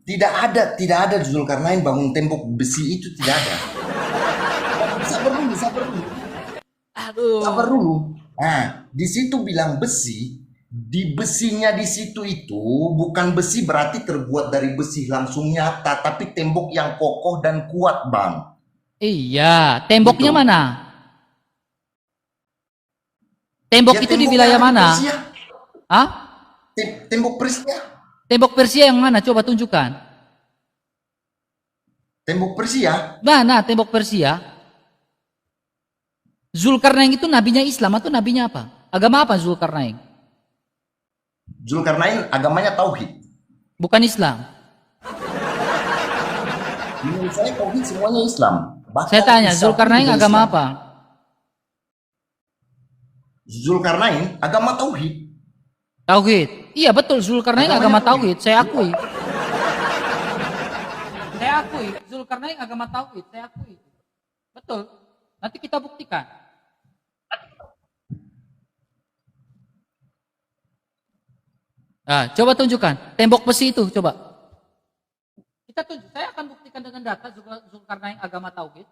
[SPEAKER 1] Tidak ada Zulkarnain bangun tembok besi itu, tidak ada. Sabar dulu.
[SPEAKER 2] Aduh.
[SPEAKER 1] Sabar dulu. Di situ bilang besi, di besinya di situ itu bukan besi berarti terbuat dari besi langsung nyata, tapi tembok yang kokoh dan kuat, Bang.
[SPEAKER 2] Iya, temboknya
[SPEAKER 1] Gitu.
[SPEAKER 2] mana? Tembok
[SPEAKER 1] Ya,
[SPEAKER 2] itu di
[SPEAKER 1] tembok
[SPEAKER 2] wilayah
[SPEAKER 1] yang ada di
[SPEAKER 2] mana?
[SPEAKER 1] Persia.
[SPEAKER 2] Hah?
[SPEAKER 1] Tembok Persia.
[SPEAKER 2] Tembok Persia yang mana? Coba tunjukkan.
[SPEAKER 1] Tembok Persia.
[SPEAKER 2] Mana tembok Persia? Zulkarnain itu nabinya Islam atau nabinya apa? Agama apa Zulkarnain?
[SPEAKER 1] Zulkarnain agamanya tauhid.
[SPEAKER 2] Bukan Islam.
[SPEAKER 1] Menurut saya tauhid semuanya Islam. Bahkan
[SPEAKER 2] Saya tanya,
[SPEAKER 1] Isa
[SPEAKER 2] Zulkarnain
[SPEAKER 1] juga
[SPEAKER 2] agama
[SPEAKER 1] Islam.
[SPEAKER 2] apa?
[SPEAKER 1] Zulkarnain agama tauhid.
[SPEAKER 2] Tauhid. Iya betul, Zulkarnain agama
[SPEAKER 1] Agamanya
[SPEAKER 2] tauhid. Saya akui. Zulkarnain agama tauhid. Saya akui. Betul. Nanti kita buktikan. Coba tunjukkan tembok besi itu, coba. Saya akan buktikan dengan data Zulkarnain agama tauhid.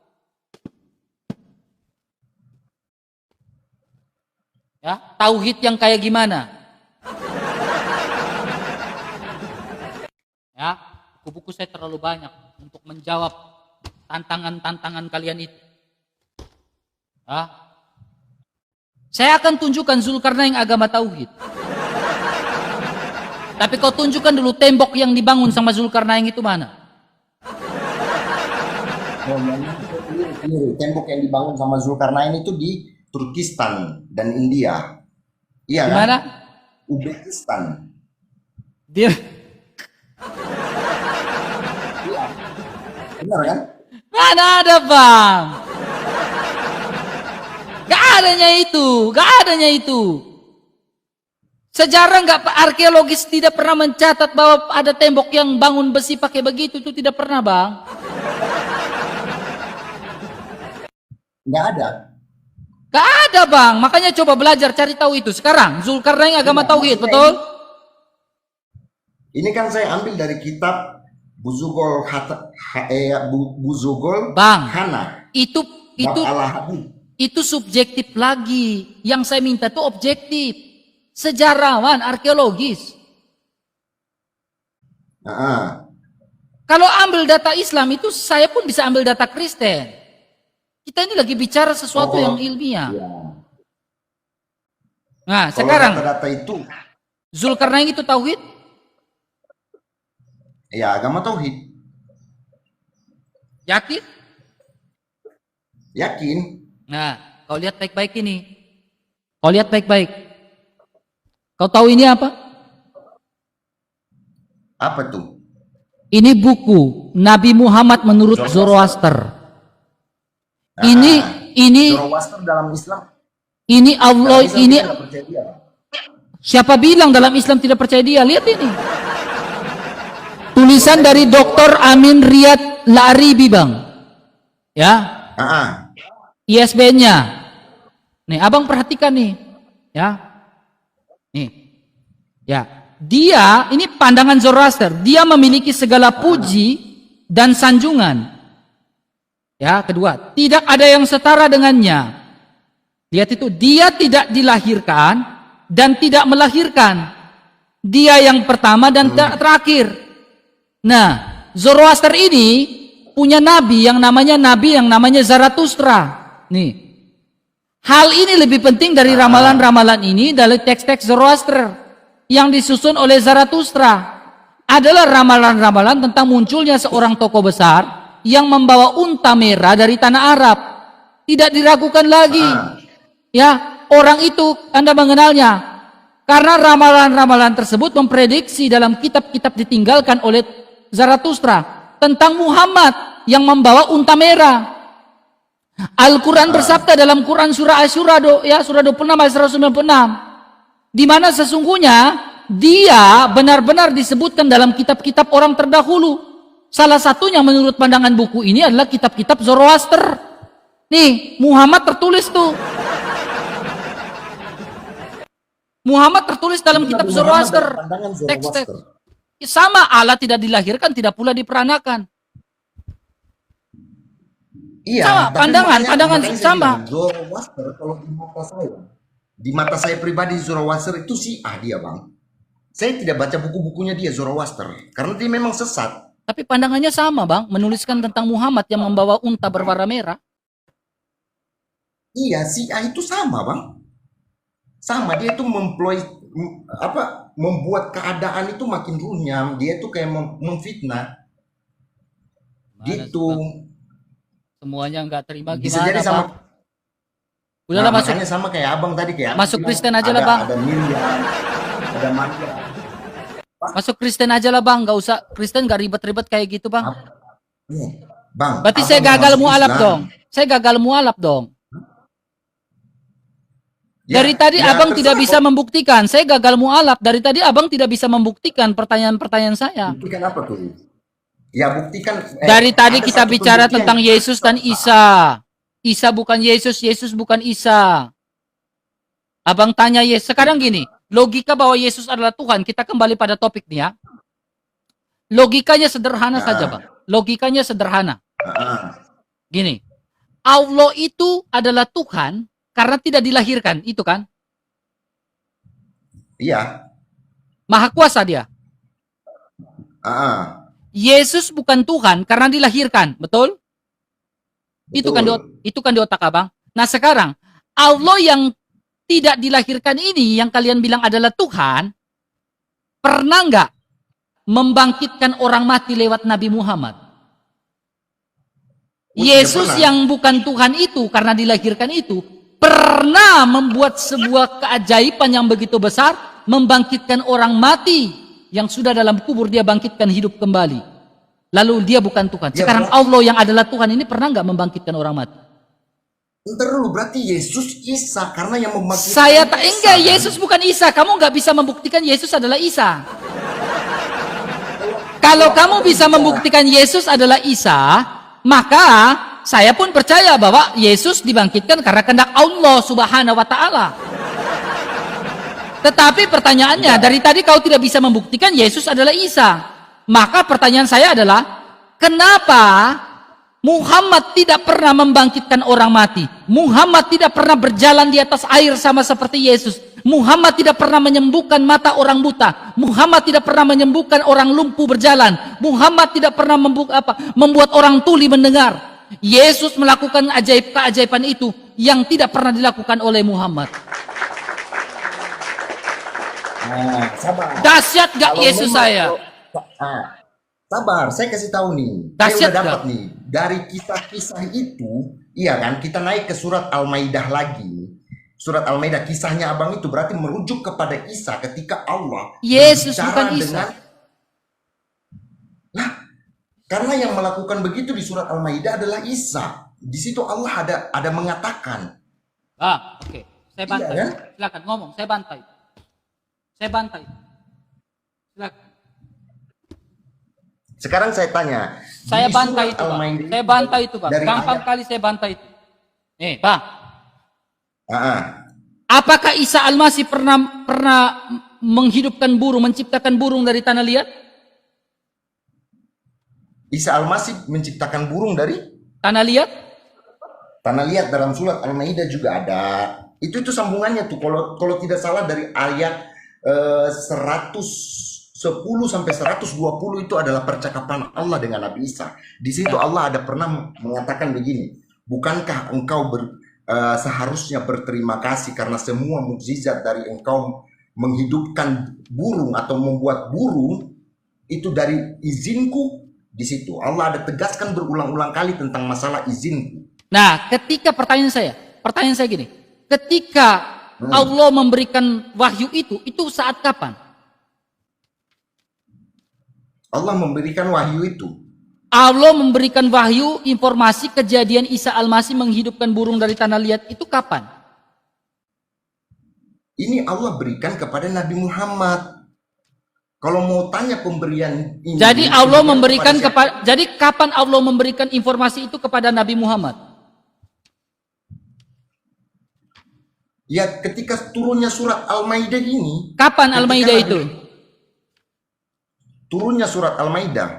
[SPEAKER 2] Ya, tauhid yang kayak gimana? Ya, buku-buku saya terlalu banyak untuk menjawab tantangan-tantangan kalian itu. Ya. Saya akan tunjukkan Zulkarnain agama tauhid. Tapi kau tunjukkan dulu tembok yang dibangun sama Zulkarnain itu mana?
[SPEAKER 1] Tembok yang dibangun sama Zulkarnain itu di Turkistan dan India. Iya kan?
[SPEAKER 2] Gimana?
[SPEAKER 1] Uzbekistan.
[SPEAKER 2] Dia
[SPEAKER 1] Iya. Benar kan?
[SPEAKER 2] mana ada, Bang? Gak adanya itu. Sejarah arkeologis tidak pernah mencatat bahwa ada tembok yang bangun besi pakai begitu, itu tidak pernah, Bang.
[SPEAKER 1] Nggak ada.
[SPEAKER 2] Gak ada, Bang. Makanya coba belajar cari tahu itu sekarang. Zulkarnain agama tauhid, betul?
[SPEAKER 1] Ini kan saya ambil dari kitab Buzugol
[SPEAKER 2] Bang.
[SPEAKER 1] Hana.
[SPEAKER 2] Itu itu
[SPEAKER 1] Bab al-hadis.
[SPEAKER 2] itu subjektif lagi. Yang saya minta itu objektif. Sejarawan, arkeologis. Kalau ambil data Islam itu saya pun bisa ambil data Kristen. Kita ini lagi bicara sesuatu yang ilmiah.
[SPEAKER 1] Ya.
[SPEAKER 2] Nah,
[SPEAKER 1] Kalau
[SPEAKER 2] sekarang
[SPEAKER 1] data-data itu
[SPEAKER 2] Zulkarnain itu tauhid?
[SPEAKER 1] ya agama tauhid.
[SPEAKER 2] Yakin?
[SPEAKER 1] Yakin.
[SPEAKER 2] Nah, kau lihat baik-baik ini. Kau lihat baik-baik. Kau tahu ini apa?
[SPEAKER 1] Apa tuh?
[SPEAKER 2] Ini buku Nabi Muhammad menurut Zoroaster. Ini
[SPEAKER 1] Zoroaster dalam Islam.
[SPEAKER 2] ini Allah
[SPEAKER 1] Dalam Islam
[SPEAKER 2] ini
[SPEAKER 1] kita nggak percaya dia.
[SPEAKER 2] siapa bilang dalam Islam tidak percaya dia? Lihat ini. Tulisan dari Dr. Amin Riyad Laribi, Bang. Ya, ISBN-nya. Nih, Abang perhatikan nih. Ya. Nih. Ya. Dia, ini pandangan Zoroaster. Dia memiliki segala puji dan sanjungan. Ya, kedua, tidak ada yang setara dengannya. Lihat itu, dia tidak dilahirkan dan tidak melahirkan. Dia yang pertama dan terakhir. Nah, Zoroaster ini punya nabi yang namanya Zarathustra. Nih. Hal ini lebih penting dari ramalan-ramalan ini dari teks-teks Zoroaster yang disusun oleh Zarathustra. Adalah ramalan-ramalan tentang munculnya seorang tokoh besar yang membawa unta merah dari tanah Arab. Tidak diragukan lagi. Ya, orang itu Anda mengenalnya. Karena ramalan-ramalan tersebut memprediksi dalam kitab-kitab ditinggalkan oleh Zarathustra tentang Muhammad yang membawa unta merah. Al-Quran bersabda dalam Quran surah Asyura surah 26 ayat 196, di mana sesungguhnya dia benar-benar disebutkan dalam kitab-kitab orang terdahulu. Salah satunya menurut pandangan buku ini adalah kitab-kitab Zoroaster. Nih, Muhammad tertulis tuh. Muhammad tertulis dalam kitab Zoroaster. Teks-teks. Sama, Allah tidak dilahirkan, tidak pula diperanakan.
[SPEAKER 1] Iya,
[SPEAKER 2] sama, pandangan sama.
[SPEAKER 1] Zoroaster kalau di mata saya pribadi Zoroaster itu Syiah dia, Bang. Saya tidak baca buku-bukunya dia Zoroaster karena dia memang sesat.
[SPEAKER 2] Tapi pandangannya sama, Bang, menuliskan tentang Muhammad yang membawa unta berwarna merah.
[SPEAKER 1] Iya, Syiah itu sama, Bang. Sama, dia itu membuat keadaan itu makin runyam. Dia itu kayak memfitnah. Gitu.
[SPEAKER 2] Semuanya nggak terima,
[SPEAKER 1] Bisa
[SPEAKER 2] gimana,
[SPEAKER 1] jadi sama.
[SPEAKER 2] Bang? Udahlah, masuk.
[SPEAKER 1] Makanya sama kayak Abang tadi, kayak
[SPEAKER 2] Masuk Kristen aja lah, Bang.
[SPEAKER 1] Ada Miriam, ada Maria.
[SPEAKER 2] Masuk Kristen aja lah, Bang. Nggak usah, Kristen nggak ribet-ribet kayak gitu, Bang.
[SPEAKER 1] Bang,
[SPEAKER 2] berarti saya gagal mualaf dong. Saya gagal mualaf dong. Dari tadi Abang tidak bisa membuktikan. Saya gagal mualaf. Dari tadi Abang tidak bisa membuktikan pertanyaan-pertanyaan saya.
[SPEAKER 1] Buktikan apa tuh? Ya buktikan.
[SPEAKER 2] Dari tadi kita bicara tentang Yesus dan Isa. Isa bukan Yesus, Yesus bukan Isa. Abang tanya Yesus. Sekarang gini, logika bahwa Yesus adalah Tuhan. Kita kembali pada topik nih ya. Logikanya sederhana saja, Bang. Logikanya sederhana. Gini, Allah itu adalah Tuhan karena tidak dilahirkan, itu kan?
[SPEAKER 1] Iya.
[SPEAKER 2] Maha kuasa dia. Yesus bukan Tuhan karena dilahirkan, betul? Itu kan di otak Abang. Nah sekarang, Allah yang tidak dilahirkan ini, yang kalian bilang adalah Tuhan, pernah nggak membangkitkan orang mati lewat Nabi Muhammad? Yesus yang bukan Tuhan itu, karena dilahirkan itu, pernah membuat sebuah keajaiban yang begitu besar, membangkitkan orang mati yang sudah dalam kubur, dia bangkitkan hidup kembali. Lalu dia bukan Tuhan. Sekarang Allah yang adalah Tuhan ini pernah nggak membangkitkan orang mati?
[SPEAKER 1] Ntar dulu, berarti Yesus Isa karena yang membangkitkan.
[SPEAKER 2] Saya tak enggak, Yesus bukan Isa. Kamu nggak bisa membuktikan Yesus adalah Isa. Kalau kamu bisa membuktikan Yesus adalah Isa, maka saya pun percaya bahwa Yesus dibangkitkan karena kehendak Allah Subhanahu wa Ta'ala. Tetapi pertanyaannya, dari tadi kau tidak bisa membuktikan Yesus adalah Isa. Maka pertanyaan saya adalah, kenapa Muhammad tidak pernah membangkitkan orang mati. Muhammad tidak pernah berjalan di atas air sama seperti Yesus. Muhammad tidak pernah menyembuhkan mata orang buta. Muhammad tidak pernah menyembuhkan orang lumpuh berjalan. Muhammad tidak pernah membuat orang tuli mendengar. Yesus melakukan keajaiban itu yang tidak pernah dilakukan oleh Muhammad.
[SPEAKER 1] Nah, sabar.
[SPEAKER 2] Dahsyat gak
[SPEAKER 1] Kalau
[SPEAKER 2] Yesus
[SPEAKER 1] memang-
[SPEAKER 2] saya?
[SPEAKER 1] Sabar, saya kasih tahu nih.
[SPEAKER 2] Dahsyat
[SPEAKER 1] Saya udah dapat
[SPEAKER 2] gak?
[SPEAKER 1] nih dari kisah-kisah itu, iya kan? Kita naik ke surat Al-Maidah lagi. Surat Al-Maidah, kisahnya abang itu berarti merujuk kepada Isa ketika Allah
[SPEAKER 2] Yesus
[SPEAKER 1] berbicara
[SPEAKER 2] bukan Isa.
[SPEAKER 1] Lah, karena yang melakukan begitu di surat Al-Maidah adalah Isa. Di situ Allah ada mengatakan.
[SPEAKER 2] Oke. Saya bantai.
[SPEAKER 1] Iya, kan?
[SPEAKER 2] Silakan ngomong, saya bantai. Saya bantai. Silakan.
[SPEAKER 1] Sekarang saya tanya.
[SPEAKER 2] Saya
[SPEAKER 1] di
[SPEAKER 2] bantai
[SPEAKER 1] surat
[SPEAKER 2] itu, Bang.
[SPEAKER 1] Al-Maidah
[SPEAKER 2] Saya bantai itu, Bang.
[SPEAKER 1] dari
[SPEAKER 2] Gampang
[SPEAKER 1] ayat-
[SPEAKER 2] kali saya bantai itu. Bang.
[SPEAKER 1] Ah,
[SPEAKER 2] Apakah Isa Al-Masih pernah menghidupkan burung, menciptakan burung dari tanah liat?
[SPEAKER 1] Isa Al-Masih menciptakan burung dari
[SPEAKER 2] Tanah liat?
[SPEAKER 1] tanah liat. Dalam surat Al-Maidah juga ada. Itu sambungannya tuh. Kalau tidak salah dari ayat 110 sampai 120 itu adalah percakapan Allah dengan Nabi Isa. Di situ Allah ada pernah mengatakan begini, bukankah engkau seharusnya berterima kasih karena semua mukjizat dari engkau menghidupkan burung atau membuat burung itu dari izinku. Di situ Allah ada tegaskan berulang-ulang kali tentang masalah izinku.
[SPEAKER 2] Nah, ketika pertanyaan saya gini, ketika Allah memberikan wahyu itu saat kapan?
[SPEAKER 1] Allah memberikan wahyu itu.
[SPEAKER 2] Allah memberikan wahyu informasi kejadian Isa Al-Masih menghidupkan burung dari tanah liat itu kapan?
[SPEAKER 1] Ini Allah berikan kepada Nabi Muhammad. Kalau mau tanya pemberian ini,
[SPEAKER 2] Jadi Allah
[SPEAKER 1] diberikan
[SPEAKER 2] memberikan
[SPEAKER 1] kepada siapa?
[SPEAKER 2] jadi kapan Allah memberikan informasi itu kepada Nabi Muhammad?
[SPEAKER 1] Ya ketika turunnya surat Al-Maidah ini.
[SPEAKER 2] Kapan
[SPEAKER 1] Ketika
[SPEAKER 2] Al-Maidah
[SPEAKER 1] Nabi-
[SPEAKER 2] itu?
[SPEAKER 1] Turunnya surat Al-Maidah.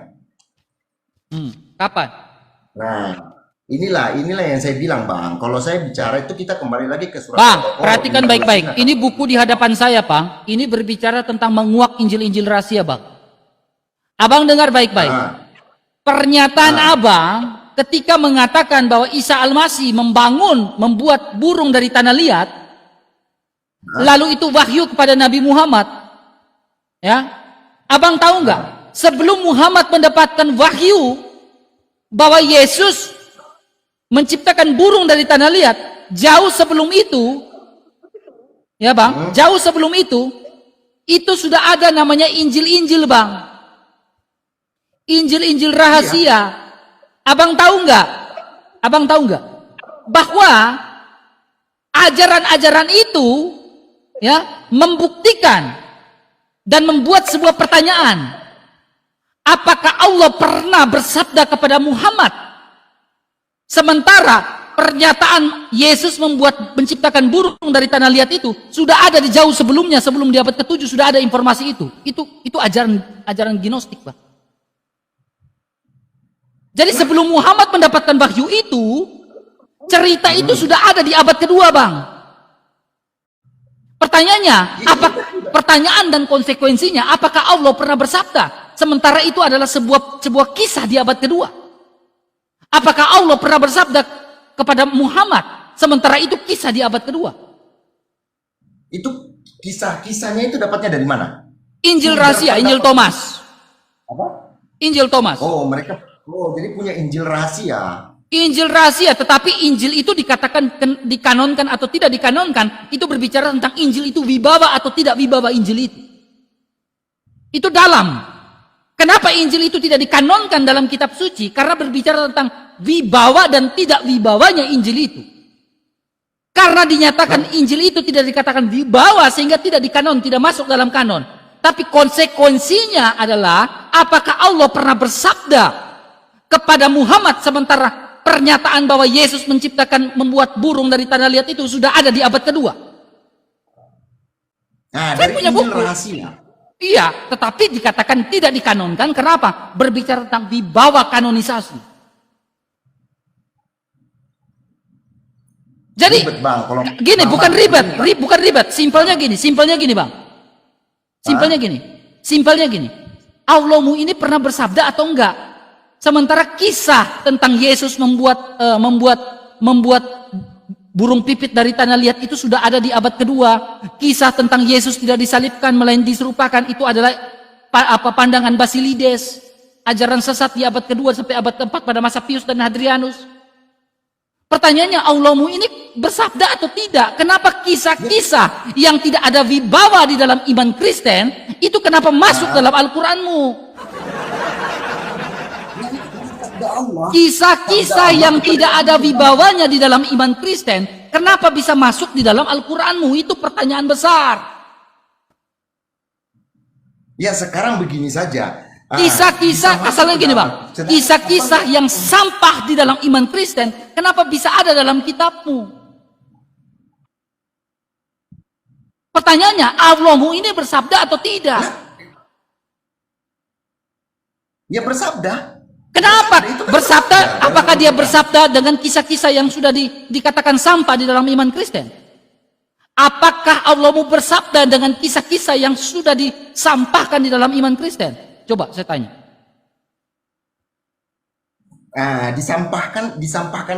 [SPEAKER 2] Kapan?
[SPEAKER 1] Nah, inilah yang saya bilang, Bang. Kalau saya bicara itu kita kembali lagi ke surat
[SPEAKER 2] Bang,
[SPEAKER 1] Al-Baqarah.
[SPEAKER 2] perhatikan
[SPEAKER 1] Inna
[SPEAKER 2] baik-baik.
[SPEAKER 1] allazina-
[SPEAKER 2] Ini buku di hadapan saya, Bang. Ini berbicara tentang menguak Injil-Injil rahasia, Bang. Abang dengar baik-baik.
[SPEAKER 1] Ah,
[SPEAKER 2] Pernyataan Abang ketika mengatakan bahwa Isa Al-Masih membuat burung dari tanah liat, lalu itu wahyu kepada Nabi Muhammad. Ya, Abang tahu nggak? Sebelum Muhammad mendapatkan wahyu bahwa Yesus menciptakan burung dari tanah liat, jauh sebelum itu, ya Bang, jauh sebelum itu sudah ada namanya Injil-Injil, Bang. Injil-Injil rahasia. Abang tahu nggak? Bahwa ajaran-ajaran itu ya membuktikan dan membuat sebuah pertanyaan. Apakah Allah pernah bersabda kepada Muhammad? Sementara pernyataan Yesus menciptakan burung dari tanah liat itu sudah ada di jauh sebelumnya, sebelum di abad ke-7 sudah ada informasi itu. Itu ajaran gnostik, Pak. Jadi sebelum Muhammad mendapatkan wahyu itu, cerita itu sudah ada di abad kedua, Bang. Pertanyaannya, pertanyaan dan konsekuensinya, apakah Allah pernah bersabda? Sementara itu adalah sebuah kisah di abad kedua. Apakah Allah pernah bersabda kepada Muhammad? Sementara itu kisah di abad kedua.
[SPEAKER 1] itu kisahnya itu dapatnya dari mana?
[SPEAKER 2] Injil rahasia, Injil Thomas.
[SPEAKER 1] Apa?
[SPEAKER 2] Injil Thomas.
[SPEAKER 1] Jadi punya Injil rahasia.
[SPEAKER 2] Injil rahasia, tetapi Injil itu dikatakan dikanonkan atau tidak dikanonkan, itu berbicara tentang Injil itu wibawa atau tidak wibawa Injil itu. Itu dalam. Kenapa Injil itu tidak dikanonkan dalam kitab suci? Karena berbicara tentang wibawa dan tidak wibawanya Injil itu. Karena dinyatakan Injil itu tidak dikatakan wibawa sehingga tidak dikanon, tidak masuk dalam kanon. Tapi konsekuensinya adalah apakah Allah pernah bersabda kepada Muhammad sementara pernyataan bahwa Yesus membuat burung dari tanah liat itu sudah ada di abad kedua.
[SPEAKER 1] Nah,
[SPEAKER 2] Saya
[SPEAKER 1] dari
[SPEAKER 2] punya
[SPEAKER 1] Injil
[SPEAKER 2] buku.
[SPEAKER 1] rahasia.
[SPEAKER 2] Iya, tetapi dikatakan tidak dikanonkan. Kenapa? Berbicara tentang wibawa kanonisasi. Jadi
[SPEAKER 1] Ribet, Bang, kalau
[SPEAKER 2] gini, bukan ribet, bukan ribet. Simpelnya gini, Bang. Simpelnya gini. Allahmu ini pernah bersabda atau enggak? Sementara kisah tentang Yesus membuat burung pipit dari tanah liat itu sudah ada di abad kedua. Kisah tentang Yesus tidak disalibkan melainkan diserupakan itu adalah pandangan Basilides. Ajaran sesat di abad kedua sampai abad keempat pada masa Pius dan Hadrianus. Pertanyaannya, Allahmu ini bersabda atau tidak? Kenapa kisah-kisah yang tidak ada wibawa di dalam iman Kristen itu kenapa masuk dalam Al-Quranmu? Kisah-kisah yang tidak ada wibawanya di dalam iman Kristen kenapa bisa masuk di dalam Al-Quranmu? Itu pertanyaan besar.
[SPEAKER 1] Ya, sekarang begini saja.
[SPEAKER 2] Kisah-kisah, asalnya gini Bang, kisah-kisah yang sampah di dalam iman Kristen, kenapa bisa ada dalam kitabmu? Pertanyaannya, Allahmu ini bersabda atau tidak?
[SPEAKER 1] Ya, bersabda.
[SPEAKER 2] Kenapa bersabda? Apakah dia bersabda dengan kisah-kisah yang sudah dikatakan sampah di dalam iman Kristen? Apakah Allahmu bersabda dengan kisah-kisah yang sudah disampahkan di dalam iman Kristen? Coba saya tanya.
[SPEAKER 1] Disampahkan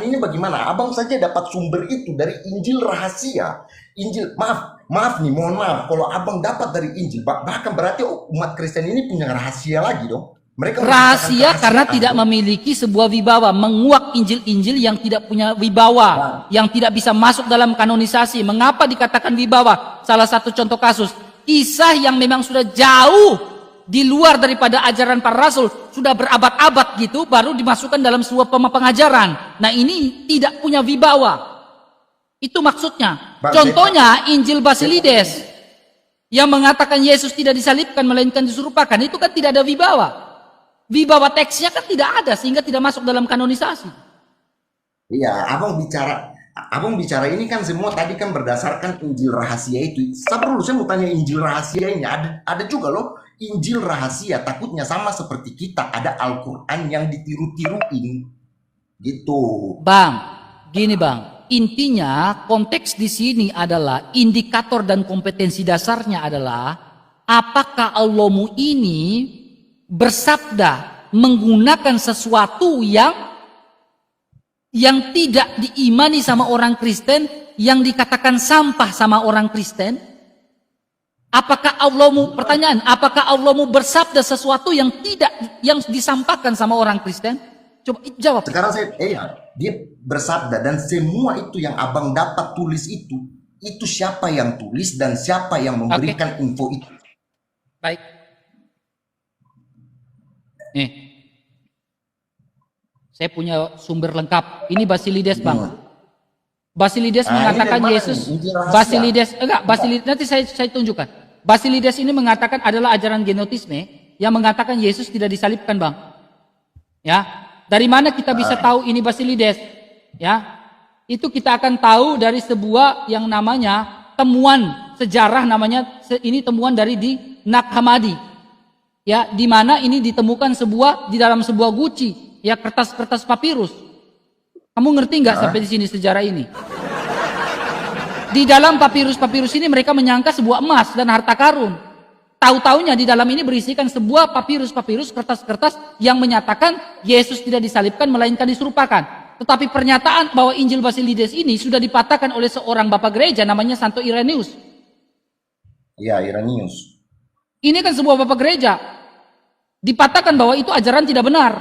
[SPEAKER 1] ini bagaimana? Abang saja dapat sumber itu dari Injil rahasia. Injil, maaf nih, mohon maaf. Kalau abang dapat dari Injil, bahkan berarti umat Kristen ini punya rahasia lagi dong. Mereka
[SPEAKER 2] rahasia karena tidak memiliki sebuah wibawa, menguak Injil-Injil yang tidak punya wibawa, yang tidak bisa masuk dalam kanonisasi. Mengapa dikatakan wibawa? Salah satu contoh kasus, kisah yang memang sudah jauh di luar daripada ajaran para rasul, sudah berabad-abad gitu, baru dimasukkan dalam sebuah pengajaran. Nah, ini tidak punya wibawa. Itu maksudnya. Contohnya Injil Basilides yang mengatakan Yesus tidak disalibkan melainkan diserupakan, itu kan tidak ada wibawa. Wibawa teksnya kan tidak ada sehingga tidak masuk dalam kanonisasi.
[SPEAKER 1] Iya, abang bicara ini kan semua tadi kan berdasarkan Injil rahasia itu. Saya mau tanya Injil rahasia ini ada juga loh Injil rahasia, takutnya sama seperti kita, ada Al-Quran yang ditiru-tiruin gitu.
[SPEAKER 2] Bang, gini Bang, intinya konteks di sini adalah indikator dan kompetensi dasarnya adalah apakah Allahmu ini bersabda menggunakan sesuatu yang tidak diimani sama orang Kristen, yang dikatakan sampah sama orang Kristen. Apakah Allahmu, pertanyaan, apakah Allahmu bersabda sesuatu yang disampaikan sama orang Kristen? Coba jawab.
[SPEAKER 1] Sekarang dia bersabda, dan semua itu yang abang dapat tulis itu siapa yang tulis dan siapa yang memberikan info itu.
[SPEAKER 2] Baik. Nih, saya punya sumber lengkap. Ini Basilides Bang. Basilides mengatakan Yesus. Basilides nanti saya tunjukkan. Basilides ini mengatakan adalah ajaran genotisme yang mengatakan Yesus tidak disalibkan Bang. Ya, dari mana kita bisa tahu ini Basilides? Ya, itu kita akan tahu dari sebuah yang namanya temuan sejarah, namanya ini temuan dari di Nag Hammadi. Ya, di mana ini ditemukan di dalam sebuah guci, ya, kertas-kertas papirus. Kamu ngerti nggak sampai di sini sejarah ini? Di dalam papirus-papirus ini mereka menyangka sebuah emas dan harta karun. Tahu-taunya di dalam ini berisikan sebuah papirus-papirus, kertas-kertas yang menyatakan Yesus tidak disalibkan melainkan diserupakan. Tetapi pernyataan bahwa Injil Basilides ini sudah dipatahkan oleh seorang bapak gereja namanya Santo Irenaeus.
[SPEAKER 1] Ya, Irenaeus.
[SPEAKER 2] Ini kan sebuah bapak gereja. Dipatahkan bahwa itu ajaran tidak benar.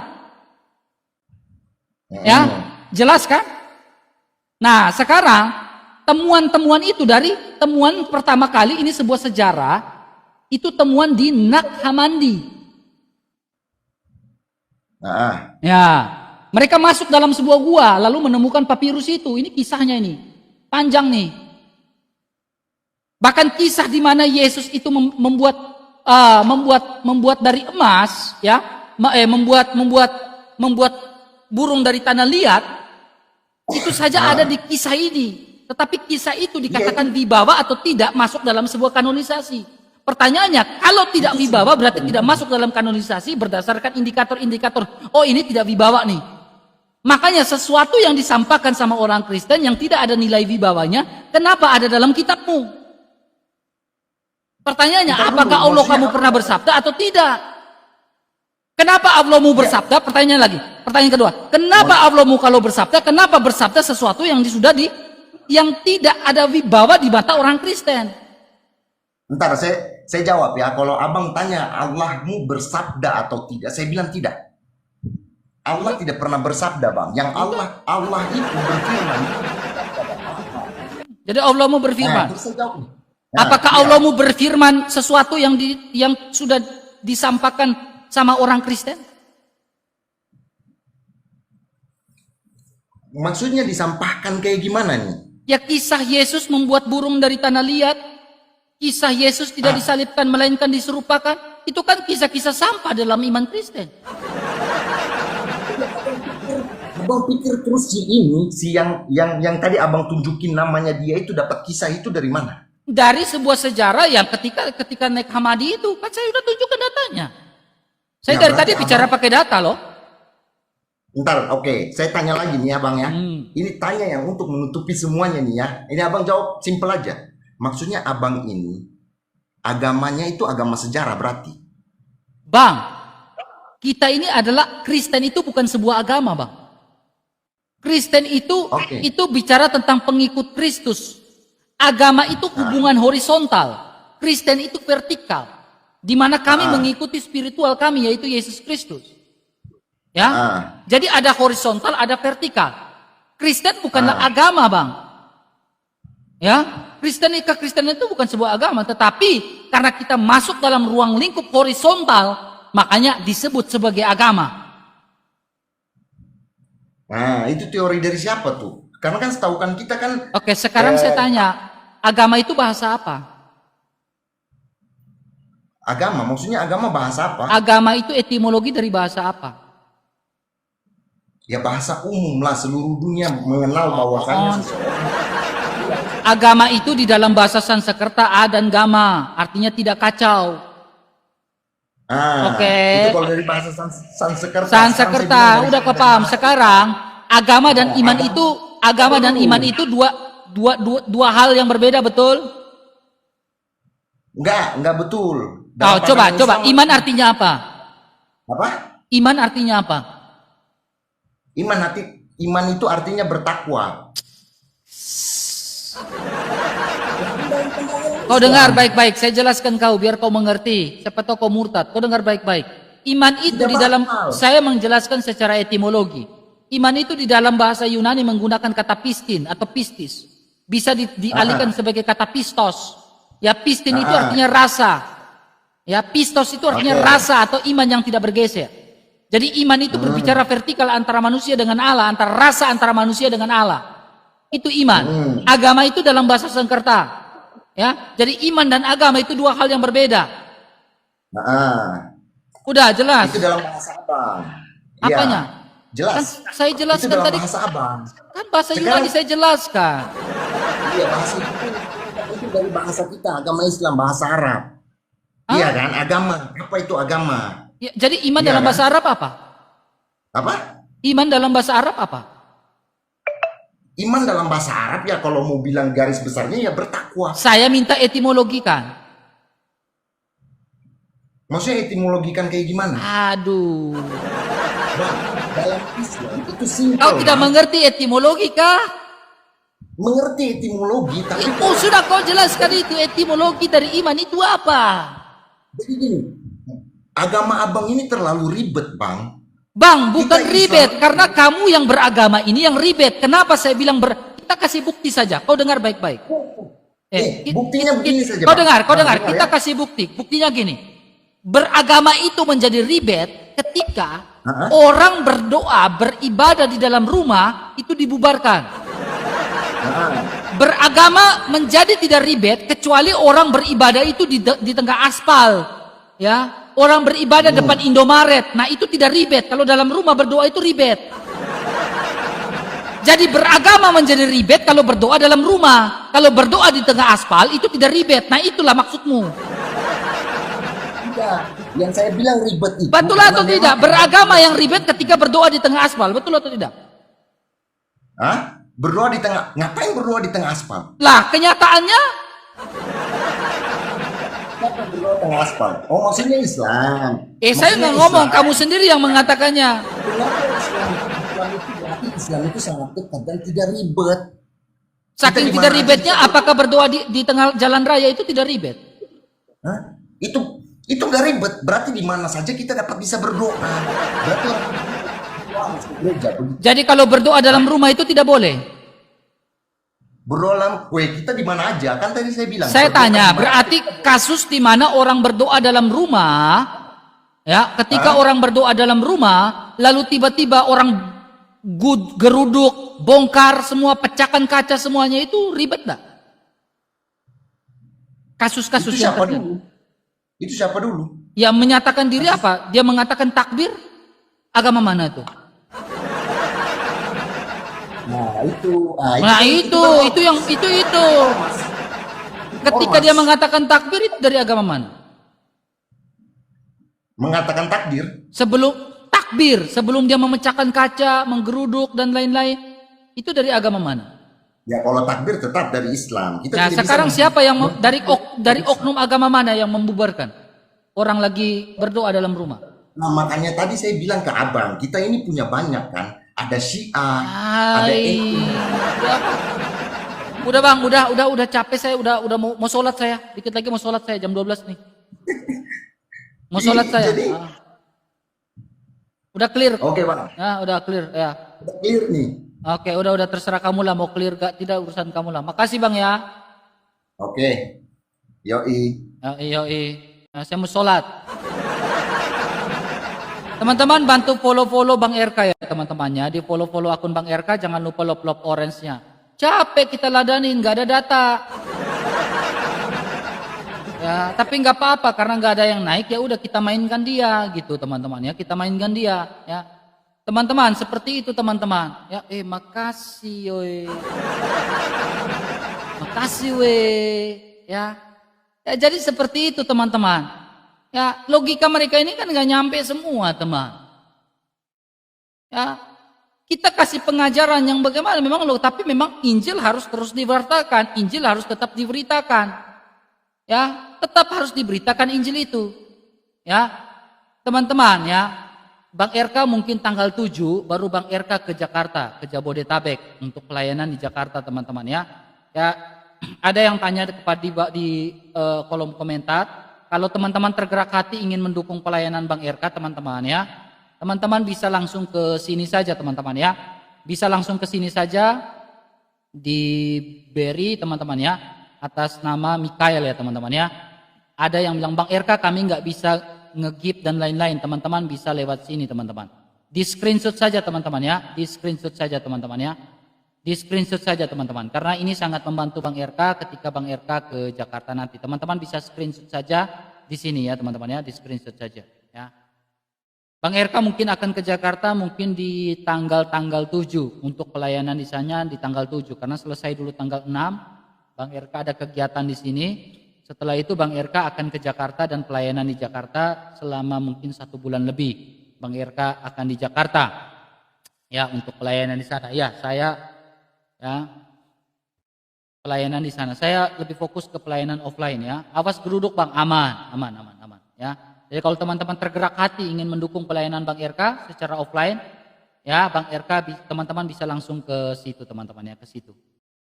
[SPEAKER 2] Ya, jelas kan? Nah, sekarang temuan-temuan itu dari temuan pertama kali ini sebuah sejarah, itu temuan di Nag Hammadi. Ya, mereka masuk dalam sebuah gua lalu menemukan papirus itu. Ini kisahnya ini. Panjang nih. Bahkan kisah di mana Yesus itu membuat dari emas, ya, membuat burung dari tanah liat, itu saja ada di kisah ini. Tetapi kisah itu dikatakan wibawa atau tidak masuk dalam sebuah kanonisasi. Pertanyaannya, kalau tidak wibawa berarti tidak masuk dalam kanonisasi berdasarkan indikator-indikator. Oh, ini tidak wibawa nih. Makanya sesuatu yang disampaikan sama orang Kristen yang tidak ada nilai wibawanya, kenapa ada dalam kitabmu? Pertanyaannya,
[SPEAKER 1] Bentar dulu,
[SPEAKER 2] apakah Allah
[SPEAKER 1] maksudnya
[SPEAKER 2] kamu
[SPEAKER 1] apa?
[SPEAKER 2] pernah bersabda atau tidak? Kenapa Allahmu bersabda? Pertanyaan lagi. Pertanyaan kedua, kenapa Allahmu kalau bersabda? Kenapa bersabda sesuatu yang yang tidak ada wibawa di mata orang Kristen?
[SPEAKER 1] Bentar, saya jawab ya. Kalau abang tanya Allahmu bersabda atau tidak, saya bilang tidak. Allah tidak pernah bersabda, bang. Yang Allah itu berfirman.
[SPEAKER 2] Jadi Allahmu berfirman.
[SPEAKER 1] Terus saya jawab nih.
[SPEAKER 2] Apakah
[SPEAKER 1] iya.
[SPEAKER 2] Allahmu berfirman sesuatu yang sudah disampaikan sama orang Kristen?
[SPEAKER 1] Maksudnya disampaikan kayak gimana nih?
[SPEAKER 2] Ya kisah Yesus membuat burung dari tanah liat, kisah Yesus tidak disalibkan melainkan diserupakan, itu kan kisah-kisah sampah dalam iman Kristen.
[SPEAKER 1] Abang pikir terus si yang tadi abang tunjukin namanya dia itu dapat kisah itu dari mana?
[SPEAKER 2] Dari sebuah sejarah yang ketika naik Hamadi itu, kan saya udah tunjukkan datanya. Saya
[SPEAKER 1] Ya,
[SPEAKER 2] dari tadi
[SPEAKER 1] berarti
[SPEAKER 2] bicara pakai data loh.
[SPEAKER 1] Ntar, oke, saya tanya lagi nih abang ya. Ini tanya yang untuk menutupi semuanya nih ya. Ini abang jawab simpel aja. Maksudnya abang ini agamanya itu agama sejarah berarti.
[SPEAKER 2] Bang, kita ini adalah Kristen itu bukan sebuah agama, bang. Kristen itu itu bicara tentang pengikut Kristus. Agama itu hubungan horizontal. Kristen itu vertikal. Di mana kami mengikuti spiritual kami yaitu Yesus Kristus. Ya. Jadi ada horizontal, ada vertikal. Kristen bukanlah agama, bang. Ya. Kekristenan itu bukan sebuah agama, tetapi karena kita masuk dalam ruang lingkup horizontal, makanya disebut sebagai agama.
[SPEAKER 1] Nah, itu teori dari siapa tuh? Karena kan setahu kan kita kan.
[SPEAKER 2] Oke, sekarang saya tanya, agama itu bahasa apa?
[SPEAKER 1] Agama, maksudnya agama bahasa apa?
[SPEAKER 2] Agama itu etimologi dari bahasa apa?
[SPEAKER 1] Ya bahasa umum lah, seluruh dunia mengenal bahwasannya
[SPEAKER 2] Agama itu di dalam bahasa Sanskerta a dan gama, artinya tidak kacau. Oke.
[SPEAKER 1] Itu kalau dari bahasa Sanskerta.
[SPEAKER 2] Sanskerta, udah kau paham. Sekarang agama dan iman itu dua hal yang berbeda, betul?
[SPEAKER 1] Enggak betul.
[SPEAKER 2] Oh, coba. Iman artinya apa?
[SPEAKER 1] Apa?
[SPEAKER 2] Iman artinya apa?
[SPEAKER 1] Iman itu artinya bertakwa.
[SPEAKER 2] Kau dengar baik-baik, saya jelaskan kau biar kau mengerti. Siapa tahu kau murtad. Kau dengar baik-baik. Iman itu di dalam, saya menjelaskan secara etimologi. Iman itu di dalam bahasa Yunani menggunakan kata pistin atau pistis. Bisa dialihkan sebagai kata pistos. Ya, pistin itu artinya rasa. Ya, pistos itu artinya rasa atau iman yang tidak bergeser. Jadi iman itu berbicara vertikal antara manusia dengan Allah, antara rasa antara manusia dengan Allah. Itu iman. Agama itu dalam bahasa Sanskerta. Ya, jadi iman dan agama itu dua hal yang berbeda. Udah jelas.
[SPEAKER 1] Itu dalam bahasa abang.
[SPEAKER 2] Apanya?
[SPEAKER 1] Ya, jelas.
[SPEAKER 2] Kan saya jelaskan
[SPEAKER 1] itu dalam
[SPEAKER 2] tadi.
[SPEAKER 1] Bahasa abang.
[SPEAKER 2] Kan bahasa Yunani saya jelaskan.
[SPEAKER 1] Iya, bahasa itu dari bahasa kita, agama Islam, bahasa Arab. Iya kan, agama. Apa itu agama?
[SPEAKER 2] Ya, jadi iman dalam bahasa Arab apa?
[SPEAKER 1] Apa?
[SPEAKER 2] Iman dalam bahasa Arab apa?
[SPEAKER 1] Iman dalam bahasa Arab ya kalau mau bilang garis besarnya ya bertakwa.
[SPEAKER 2] Saya minta etimologikan.
[SPEAKER 1] Maksudnya etimologikan kayak gimana?
[SPEAKER 2] Aduh.
[SPEAKER 1] Bang, dalam Islam itu simpel.
[SPEAKER 2] Kau tidak mengerti etimologi kah?
[SPEAKER 1] Mengerti etimologi tapi
[SPEAKER 2] Itu sudah kau jelaskan itu etimologi dari iman itu apa?
[SPEAKER 1] Jadi gini, agama abang ini terlalu ribet, bang.
[SPEAKER 2] Bang, bukan
[SPEAKER 1] Kita
[SPEAKER 2] ribet
[SPEAKER 1] Islam.
[SPEAKER 2] karena kamu yang beragama ini yang ribet. Kenapa saya bilang kita kasih bukti saja. Kau dengar baik-baik.
[SPEAKER 1] Buktinya begini saja.
[SPEAKER 2] Kau
[SPEAKER 1] Bang.
[SPEAKER 2] dengar.
[SPEAKER 1] Dengar,
[SPEAKER 2] Kita
[SPEAKER 1] ya?
[SPEAKER 2] kasih bukti. Buktinya gini. Beragama itu menjadi ribet ketika orang berdoa, beribadah di dalam rumah itu dibubarkan. Beragama menjadi tidak ribet kecuali orang beribadah itu di tengah aspal. Ya. Orang beribadah depan Indomaret. Nah itu tidak ribet. Kalau dalam rumah berdoa itu ribet. Jadi beragama menjadi ribet kalau berdoa dalam rumah. Kalau berdoa di tengah aspal itu tidak ribet. Nah itulah maksudmu.
[SPEAKER 1] Tidak. Yang saya bilang ribet itu.
[SPEAKER 2] Betul atau tidak? Beragama yang ribet ketika berdoa di tengah aspal. Betul atau tidak?
[SPEAKER 1] Hah? Berdoa di tengah, ngapain berdoa di tengah aspal?
[SPEAKER 2] Lah, kenyataannya
[SPEAKER 1] Kenapa berdoa di tengah aspal? Oh, maksudnya Islam.
[SPEAKER 2] saya
[SPEAKER 1] Maksudnya
[SPEAKER 2] nggak ngomong,
[SPEAKER 1] Islam.
[SPEAKER 2] kamu sendiri yang mengatakannya.
[SPEAKER 1] Kenapa Islam? Islam itu berarti Islam itu sangat dekat dan tidak ribet.
[SPEAKER 2] Saking
[SPEAKER 1] Kita di
[SPEAKER 2] tidak
[SPEAKER 1] mana
[SPEAKER 2] ribetnya,
[SPEAKER 1] aja
[SPEAKER 2] apakah berdoa di tengah jalan raya itu tidak ribet?
[SPEAKER 1] Hah? Itu nggak ribet. Berarti di mana saja kita dapat bisa berdoa. Berarti orang berdoa harus ke gereja.
[SPEAKER 2] Jadi kalau berdoa dalam rumah itu tidak boleh.
[SPEAKER 1] Berdoa dalam kue kita di mana aja. Kan tadi saya bilang.
[SPEAKER 2] Saya
[SPEAKER 1] berdoa
[SPEAKER 2] tanya,
[SPEAKER 1] di mana.
[SPEAKER 2] berarti kasus di mana orang berdoa dalam rumah, ya, ketika orang berdoa dalam rumah, lalu tiba-tiba orang geruduk, bongkar semua, pecahkan kaca semuanya, itu ribet nggak? Kasus-kasus
[SPEAKER 1] Itu
[SPEAKER 2] yang
[SPEAKER 1] siapa
[SPEAKER 2] terjadi.
[SPEAKER 1] dulu? Itu siapa dulu?
[SPEAKER 2] Yang menyatakan diri apa? Dia mengatakan takbir? Agama mana itu?
[SPEAKER 1] Nah itu.
[SPEAKER 2] Nah itu. Ketika dia mengatakan takbir itu dari agama mana?
[SPEAKER 1] mengatakan takdir.
[SPEAKER 2] Sebelum dia memecahkan kaca, menggeruduk dan lain-lain, itu dari agama mana?
[SPEAKER 1] Ya kalau takbir tetap dari Islam. Kita
[SPEAKER 2] Nah
[SPEAKER 1] tidak
[SPEAKER 2] sekarang
[SPEAKER 1] bisa
[SPEAKER 2] siapa yang dari oknum agama mana yang membubarkan? Orang lagi berdoa dalam rumah.
[SPEAKER 1] Nah makanya tadi saya bilang ke abang, kita ini punya banyak kan. Ada Syiah, ada
[SPEAKER 2] Hai. Udah bang, udah capek saya, udah mau sholat saya. Dikit lagi mau sholat saya jam 12 nih. Mau sholat saya.
[SPEAKER 1] Jadi,
[SPEAKER 2] Udah clear.
[SPEAKER 1] oke bang,
[SPEAKER 2] Nah, udah clear ya.
[SPEAKER 1] udah clear nih.
[SPEAKER 2] Oke, udah terserah kamu lah mau clear gak tidak urusan kamu lah. Makasih bang ya.
[SPEAKER 1] Oke, yoi.
[SPEAKER 2] Yoi. Nah, saya mau sholat. Teman-teman bantu follow Bang RK ya teman-temannya. Di follow akun Bang RK, jangan lupa lop orange-nya. Capek kita ladanin, nggak ada data. Ya, tapi nggak apa-apa karena nggak ada yang naik, ya udah kita mainkan dia gitu teman-teman ya. Kita mainkan dia ya. Teman-teman seperti itu teman-teman. Ya, makasih yoi. Makasih we. Ya. Ya jadi seperti itu teman-teman. Ya, logika mereka ini kan nggak nyampe semua, teman. Ya, kita kasih pengajaran yang bagaimana memang loh, tapi memang Injil harus terus diberitakan, Injil harus tetap diberitakan. Ya, tetap harus diberitakan Injil itu. Ya, teman-teman ya, Bang RK mungkin tanggal 7 baru Bang RK ke Jakarta, ke Jabodetabek untuk pelayanan di Jakarta, teman-teman ya. Ya, ada yang tanya di kolom komentar. Kalau teman-teman tergerak hati ingin mendukung pelayanan Bang RK, teman-teman ya, teman-teman bisa langsung ke sini saja, teman-teman ya. Bisa langsung ke sini saja di BRI, teman-teman ya, atas nama Mikael ya, teman-teman ya. Ada yang bilang Bang RK kami nggak bisa nge-give dan lain-lain, teman-teman bisa lewat sini, teman-teman. Di screenshot saja, teman-teman ya. Di screenshot saja, teman-teman ya. Di screenshot saja teman-teman, karena ini sangat membantu Bang RK ketika Bang RK ke Jakarta nanti. Teman-teman bisa screenshot saja di sini ya teman-teman ya, di screenshot saja ya. Bang RK mungkin akan ke Jakarta mungkin di tanggal 7 untuk pelayanan di sana di tanggal 7 karena selesai dulu tanggal 6. Bang RK ada kegiatan di sini. Setelah itu Bang RK akan ke Jakarta dan pelayanan di Jakarta selama mungkin 1 bulan lebih. Bang RK akan di Jakarta ya untuk pelayanan di sana. Ya, saya ya pelayanan di sana. Saya lebih fokus ke pelayanan offline ya. Awas geruduk Bang, aman ya. Jadi kalau teman-teman tergerak hati ingin mendukung pelayanan Bang RK secara offline ya, Bang RK teman-teman bisa langsung ke situ teman-teman ya, ke situ.